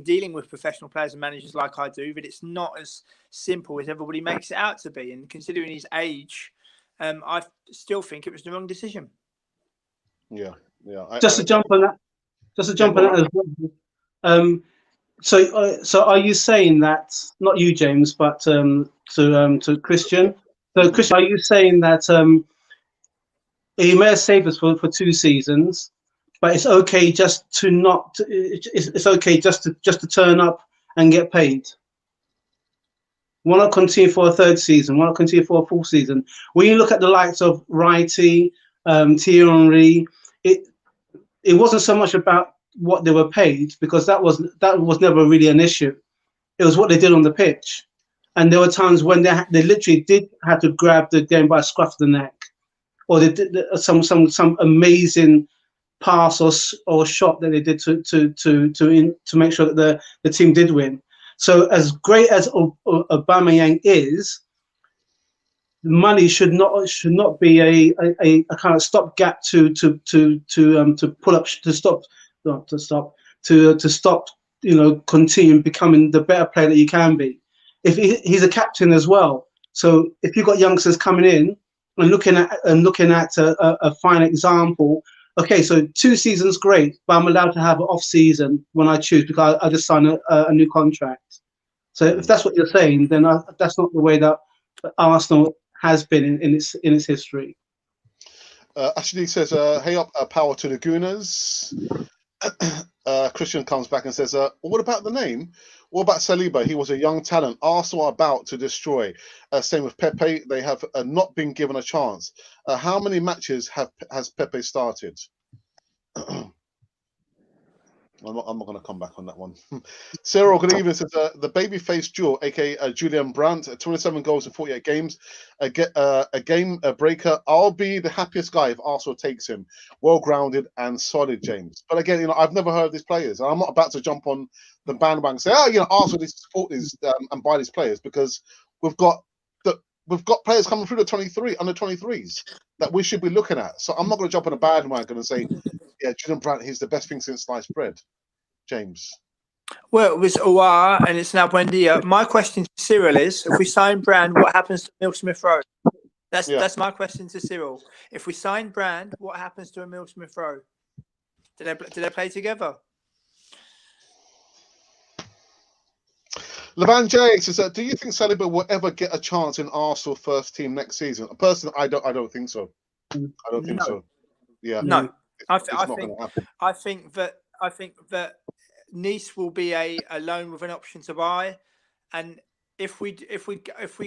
dealing with professional players and managers like I do, that it's not as simple as everybody makes it out to be. And considering his age, I still think it was the wrong decision. Yeah. Just to jump on that as well. So are you saying that, not you, James, but to Christian? So Christian, are you saying that he may have saved us for 2 seasons, but it's okay just to not? It's okay just to turn up and get paid. Why not continue for a 3rd season? Why not continue for a 4th season? When you look at the likes of Wrighty, Thierry Henry, it wasn't so much about what they were paid, because that was never really an issue. It was what they did on the pitch, and there were times when they literally did have to grab the game by the scruff of the neck, or they did some amazing pass or shot that they did to make sure that the team did win. So as great as Aubameyang is, money should not be a kind of stopgap to pull up to stop continue becoming the better player that you can be. If he's a captain as well, so if you've got youngsters coming in and looking at a fine example, okay, so 2 seasons great, but I'm allowed to have an off season when I choose, because I just signed a new contract. So if that's what you're saying, then that's not the way that Arsenal has been in its history. Ashley says, hey up, power to the Gooners. Christian comes back and says, what about the name? What about Saliba? He was a young talent. Arsenal are about to destroy. Same with Pepe. They have not been given a chance. How many matches has Pepe started? I'm not going to come back on that one. Cyril, good evening. Says the babyface duel, aka Julian Brandt, 27 goals in 48 games, a game breaker. I'll be the happiest guy if Arsenal takes him. Well grounded and solid, James. But again, I've never heard of these players. I'm not about to jump on the bandwagon and say, Arsenal needs to support these and buy these players, because we've got players coming through the under 23s that we should be looking at. So I'm not going to jump on a bandwagon and say, yeah, Julian Brandt, he's the best thing since sliced bread. James. Well, it was Owa and it's now Buendia. My question to Cyril is, if we sign Brand, what happens to Emile Smith-Rowe? That's my question to Cyril. If we sign Brand, what happens to Emile Smith-Rowe? Do they play together? Levan J says, do you think Saliba will ever get a chance in Arsenal first team next season? Personally, I don't think so. I don't think so. Yeah. No. I think that Nice will be a loan with an option to buy, and if we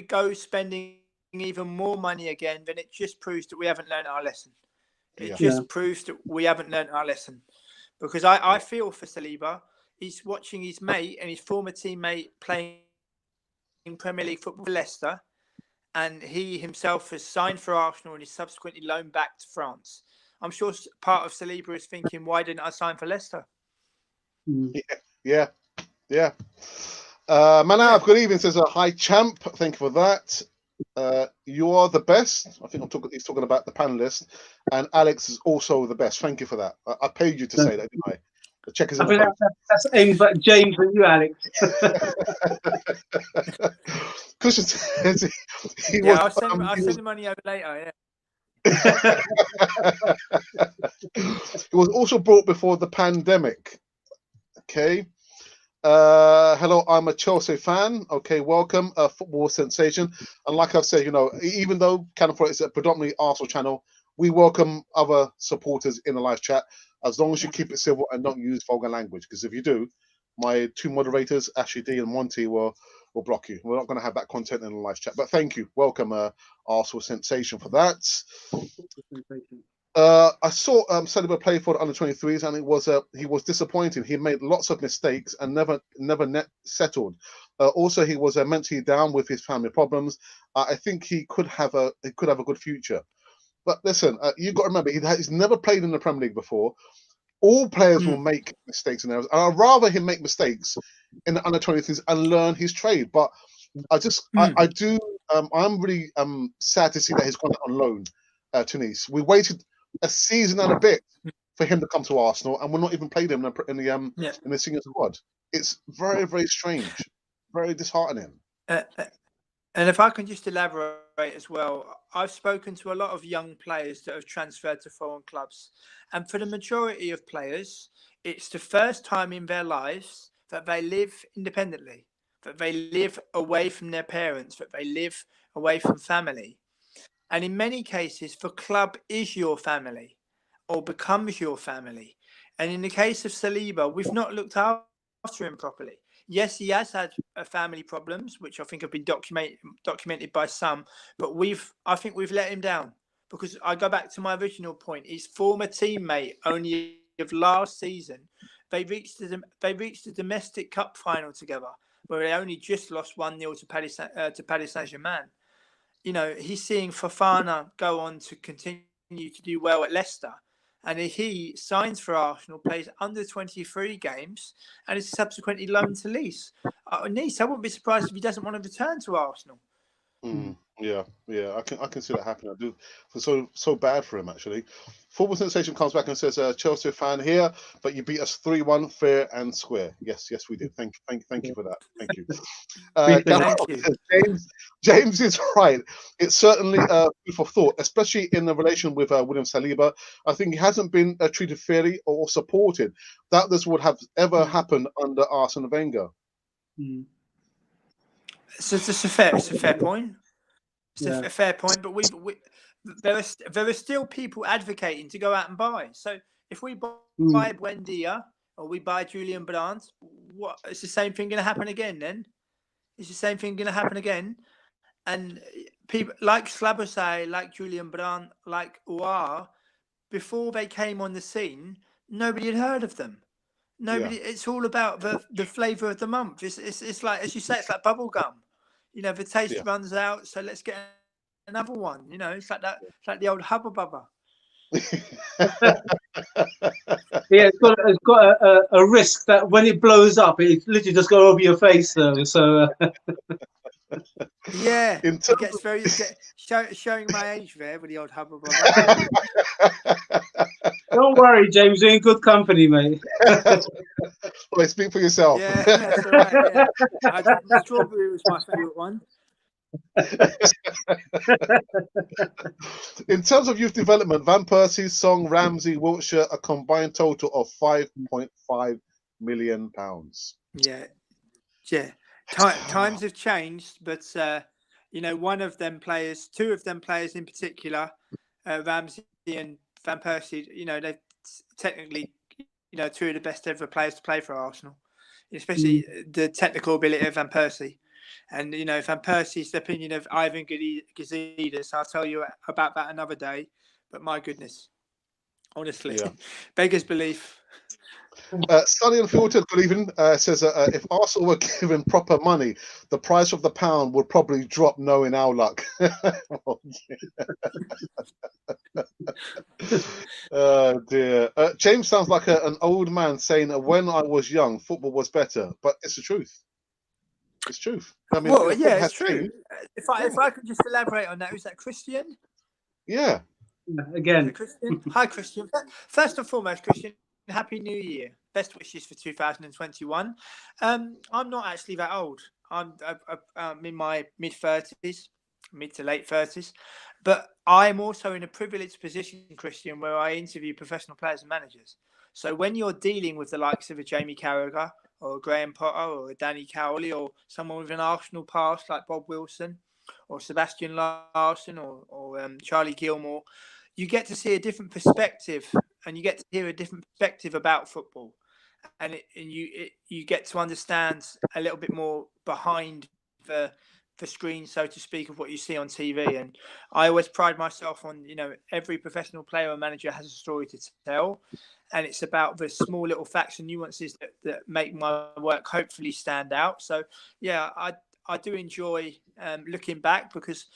go spending even more money again, then it just proves that we haven't learned our lesson. It just proves that we haven't learned our lesson, because I feel for Saliba. He's watching his mate and his former teammate playing in Premier League football for Leicester, and he himself has signed for Arsenal and is subsequently loaned back to France. I'm sure part of Saliba is thinking, why didn't I sign for Leicester? Yeah. Manav, good evening. Says, hi, champ. Thank you for that. You are the best. I think he's talking about the panelist. And Alex is also the best. Thank you for that. I paid you to say that, didn't I? The check is in the post. That's aimed at James and you, Alex. Christian says I'll send the money over later, yeah. It was also brought before the pandemic. Okay. Hello, I'm a Chelsea fan. Okay, welcome, a football sensation. And like I've said, even though Cannon Fodder is a predominantly Arsenal channel, we welcome other supporters in the live chat as long as you keep it civil and don't use vulgar language. Because if you do, my two moderators, Ashley D and Monty, will block you. We're not going to have that content in the live chat. But thank you, welcome, Arsenal sensation for that. I saw Saliba play for the under-23s, and he was disappointing. He made lots of mistakes and never net settled. Also, he was mentally down with his family problems. I think he could have a good future. But listen, you've got to remember he's never played in the Premier League before. All players will make mistakes and errors, and I'd rather him make mistakes in the under-23s and learn his trade. But I'm really sad to see that he's gone out on loan to Nice. We waited a season and a bit for him to come to Arsenal, and we're not even played him in the senior squad. It's very, very strange, very disheartening. And if I can just elaborate as well, I've spoken to a lot of young players that have transferred to foreign clubs, and for the majority of players, it's the first time in their lives that they live independently, that they live away from their parents, that they live away from family. And in many cases, the club is your family or becomes your family. And in the case of Saliba, we've not looked after him properly. Yes, he has had family problems, which I think have been documented by some, but I think we've let him down, because I go back to my original point. His former teammate only of last season, they reached the domestic cup final together, where they only just lost 1-0 to Paris Saint-Germain. He's seeing Fofana go on to continue to do well at Leicester. And he signs for Arsenal, plays under 23 games, and is subsequently loaned to Nice. Nice, I wouldn't be surprised if he doesn't want to return to Arsenal. Yeah, I can see that happening. I do feel so bad for him, actually. Football Sensation comes back and says, Chelsea fan here, but you beat us 3-1 fair and square. Yes, we did. Thank you for that. Thank you. Thank you. James is right. It's certainly food for thought, especially in the relation with William Saliba. I think he hasn't been treated fairly or supported. That this would have ever happened under Arsene Wenger. So it's a fair point. It's a fair point, but there are still people advocating to go out and buy. So if we buy Buendia or we buy Julian Brandt, it's the same thing going to happen again then? It's the same thing going to happen again? And people like Slabosay, like Julian Brandt, like Ouar, before they came on the scene, nobody had heard of them. Nobody. Yeah. It's all about the flavour of the month. It's like, as you say, it's like bubble gum. The taste runs out, so let's get another one. It's like that. It's like the old Hubba Bubba. Yeah, it's got a risk that when it blows up, it literally just go over your face, though. So. Yeah, it gets showing my age there with the old Hubba Bubba. Don't worry, James. You're in good company, mate. Well, speak for yourself. Yeah, that's all right. Yeah. Strawberry was my favourite one. In terms of youth development, Van Persie, Song, Ramsey, Wiltshire, a combined total of £5.5 million. Yeah. Times have changed, but one of them players, two of them players in particular, Ramsey and Van Persie, they're technically, two of the best ever players to play for Arsenal, especially the technical ability of Van Persie. And, Van Persie's the opinion of Ivan Gazidis, I'll tell you about that another day. But my goodness, honestly, beggars belief. Sunny Unfiltered, good evening, says if Arsenal were given proper money, the price of the pound would probably drop, knowing our luck. Oh dear. James sounds like an old man saying, when I was young, football was better. But it's the truth. It's truth. I mean, it's true. If I could just elaborate on that, is that Christian? Yeah. Again. Christian? Hi, Christian. First and foremost, Christian, Happy New Year. Best wishes for 2021. I'm not actually that old. I'm in my mid-30s, mid to late 30s. But I'm also in a privileged position, Christian, where I interview professional players and managers. So when you're dealing with the likes of a Jamie Carragher or a Graham Potter or a Danny Cowley or someone with an Arsenal past like Bob Wilson or Sebastian Larsson or Charlie Gilmore, you get to see a different perspective and you get to hear a different perspective about football. And you get to understand a little bit more behind the screen, so to speak, of what you see on TV. And I always pride myself on, every professional player or manager has a story to tell. And it's about the small little facts and nuances that make my work hopefully stand out. So, yeah, I do enjoy looking back because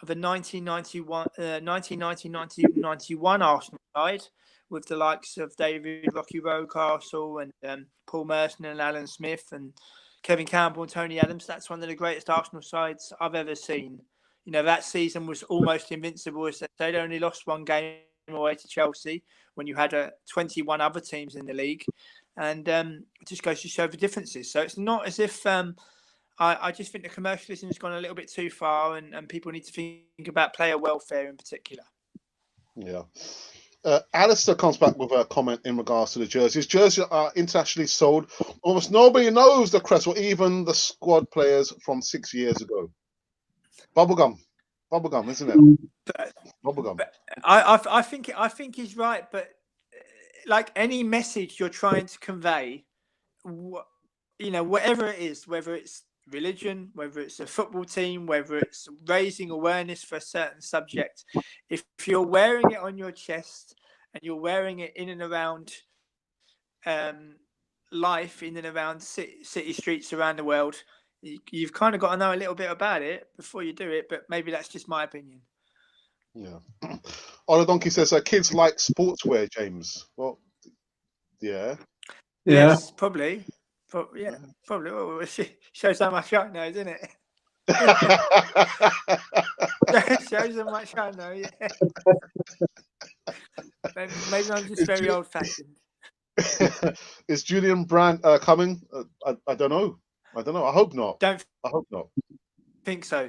of the 1990-91 Arsenal side with the likes of David Rocky Rocastle and Paul Merson and Alan Smith and Kevin Campbell and Tony Adams. That's one of the greatest Arsenal sides I've ever seen. That season was almost invincible. They'd only lost one game away to Chelsea when you had 21 other teams in the league. And it just goes to show the differences. So it's not as if I just think the commercialism has gone a little bit too far and people need to think about player welfare in particular. Yeah. Alistair comes back with a comment in regards to the jerseys. Jerseys are internationally sold. Almost nobody knows the crest or even the squad players from 6 years ago. Bubblegum, isn't it? Bubblegum. I think he's right, but like any message you're trying to convey, whatever it is, whether it's religion, whether it's a football team, whether it's raising awareness for a certain subject, if you're wearing it on your chest and you're wearing it in and around life, in and around city streets around the world, you've kind of got to know a little bit about it before you do it. But maybe that's just my opinion. Yeah. Ola Donkey says kids like sportswear, James. Well, yeah. Yes, probably. Yeah, probably. Well, it shows how much I know, doesn't it? Shows how much I know, yeah. Maybe I'm just very old-fashioned. Is Julian Brandt coming? I don't know. I hope not. I hope not. Think so.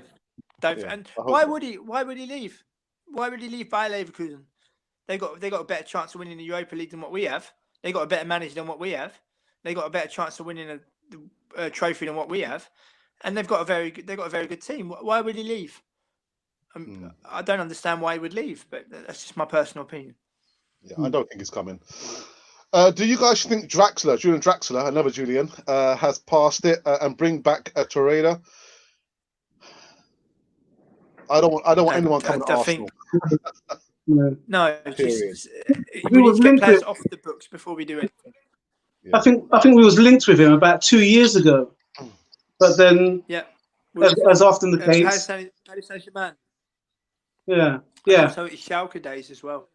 And why would he? Why would he leave? Why would he leave Bayer Leverkusen? They got a better chance of winning the Europa League than what we have. They got a better manager than what we have. They got a better chance of winning a trophy than what we have, and they've got a very good team. Why would he leave? I don't understand why he would leave, but that's just my personal opinion. Yeah, I don't think he's coming. Do you guys think Julian Draxler, another Julian, has passed it and bring back a Torreira? I don't want anyone coming to Arsenal. No, just we need to get players off the books before we do anything. Yeah. I think we was linked with him about 2 years ago, but then as often the case, Paris Saint-Germain. Yeah. So it's Schalke days as well.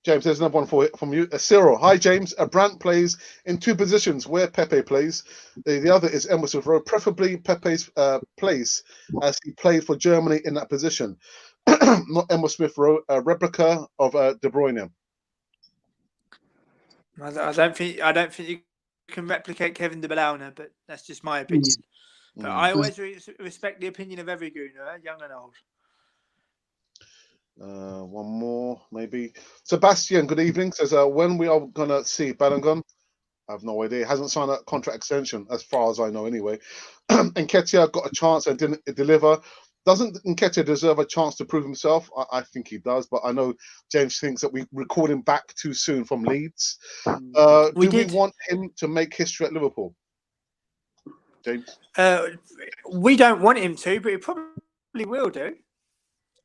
James, there's another one from you. Cyril, hi James. Brandt plays in two positions where Pepe plays. The other is Emma Smith Rowe, preferably Pepe's place as he played for Germany in that position. Not Emma Smith Rowe, a replica of De Bruyne. I don't think you can replicate Kevin De Bruyne, but that's just my opinion. But I always respect the opinion of every gooner, young and old. One more, maybe. Sebastian, good evening. Says, when we are going to see Balogun? I have no idea. He hasn't signed a contract extension, as far as I know, anyway. Nketiah got a chance and didn't deliver. Doesn't Nketiah deserve a chance to prove himself? I think he does, but I know James thinks that we recalled him back too soon from Leeds. Do we want him to make history at Liverpool? James? We don't want him to, but he probably will do.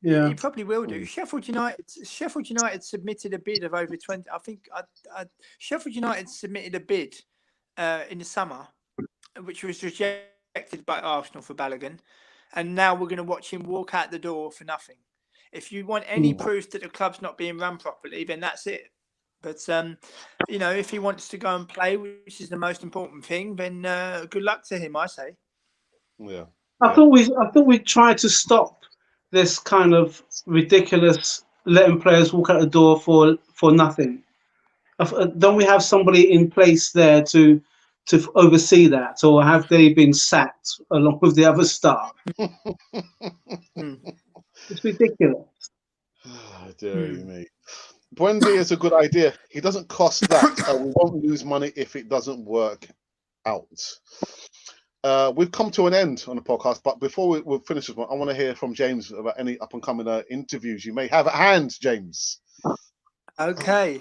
Yeah, he probably will do. Sheffield United submitted a bid of over 20. I think Sheffield United submitted a bid in the summer, which was rejected by Arsenal for Balogun, and now we're going to watch him walk out the door for nothing. If you want any proof that the club's not being run properly, then that's it. But if he wants to go and play, which is the most important thing, then good luck to him, I say. Yeah. I thought we tried to stop this kind of ridiculous letting players walk out the door for nothing. Don't we have somebody in place there to oversee that, or have they been sacked along with the other staff? It's ridiculous. Dear me. Buendia is a good idea. He doesn't cost that. We won't lose money if it doesn't work out. We've come to an end on the podcast, but before we'll finish this one, I want to hear from James about any up-and-coming interviews you may have at hand, James. Okay.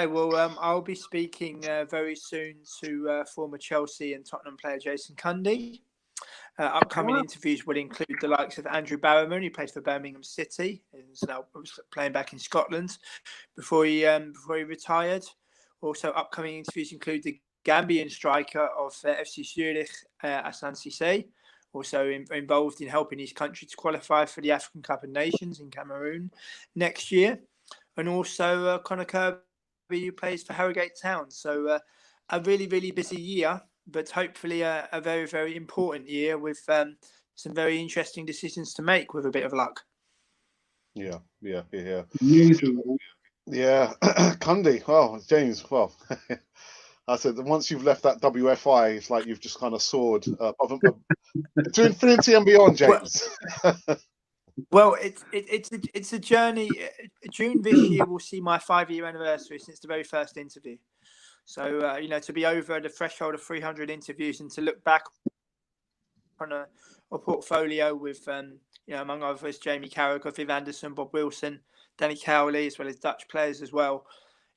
Well, I'll be speaking very soon to former Chelsea and Tottenham player Jason Cundy. Upcoming interviews will include the likes of Andrew Barrowman, who plays for Birmingham City, and now playing back in Scotland before he retired. Also, upcoming interviews include the Gambian striker of FC Zurich, Hassan Cissé, also involved in helping his country to qualify for the African Cup of Nations in Cameroon next year, and also Conor Kirby, who plays for Harrogate Town. So a really, really busy year, but hopefully a very, very important year with some very interesting decisions to make with a bit of luck. Yeah. Usual. Yeah, Cundy. Well, James. Well, I said that once you've left that WFI, it's like you've just kind of soared to infinity and beyond, James. Well, it's a journey. June this year will see my 5-year anniversary since the very first interview. So to be over the threshold of 300 interviews and to look back on a portfolio with among others Jamie Carragher, Viv Anderson, Bob Wilson, Danny Cowley, as well as Dutch players as well.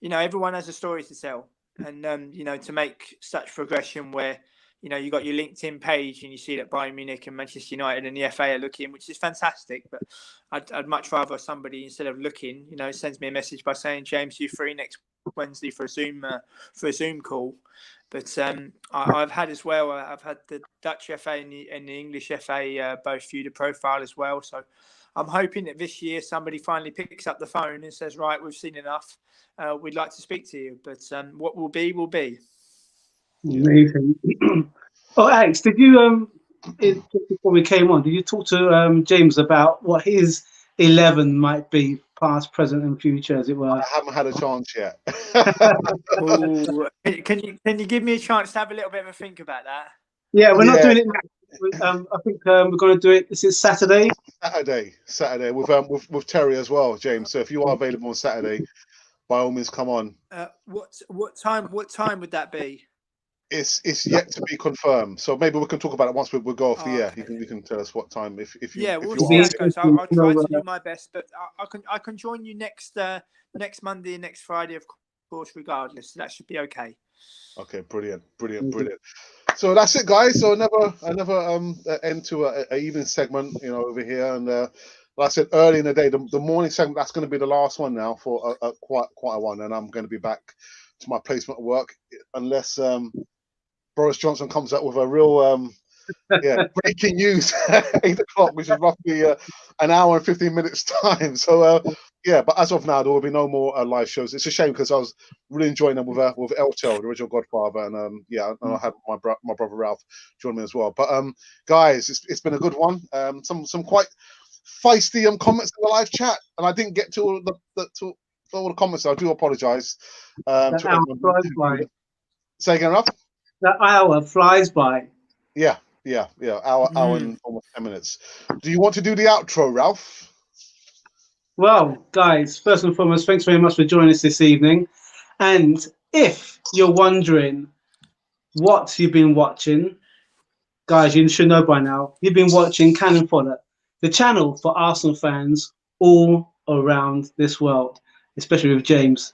Everyone has a story to tell, and to make such progression where you got your LinkedIn page and you see that Bayern Munich and Manchester United and the FA are looking, which is fantastic. But I'd much rather somebody, instead of looking, sends me a message by saying, "James, you free next Wednesday for a Zoom call?" But I've had as well. I've had the Dutch FA and the English FA both view the profile as well. So I'm hoping that this year somebody finally picks up the phone and says, "Right, we've seen enough. We'd like to speak to you." But what will be, will be. Amazing. Oh, Alex, did you before we came on, did you talk to James about what his 11 might be, past, present, and future, as it were? I haven't had a chance yet. Ooh, can you give me a chance to have a little bit of a think about that? Yeah, we're not doing it now. I think we're going to do it. This is Saturday. Saturday with Terry as well, James. So if you are available on Saturday, by all means, come on. What time would that be? It's yet to be confirmed, so maybe we can talk about it once we go off the air. Okay. You can tell us what time if you we'll see how it goes. I'll try to do my best, but I can join you next Monday and next Friday, of course, regardless. So that should be okay. Okay, brilliant. So that's it, guys. So another end to a evening segment, over here, and like I said early in the day, the morning segment, that's going to be the last one now for quite a while, and I'm going to be back to my placement of work unless Boris Johnson comes up with a real breaking news at 8 o'clock, which is roughly an hour and 15 minutes time. So but as of now, there will be no more live shows. It's a shame because I was really enjoying them with Eltel, the original Godfather, and and I had my brother Ralph join me as well. But guys, it's been a good one. Some quite feisty comments in the live chat, and I didn't get to all the comments. So I do apologise. Say again, Ralph? That hour flies by. Yeah. Hour and almost 10 minutes. Do you want to do the outro, Ralph? Well, guys, first and foremost, thanks very much for joining us this evening. And if you're wondering what you've been watching, guys, you should know by now, you've been watching Cannon Fodder, the channel for Arsenal fans all around this world, especially with James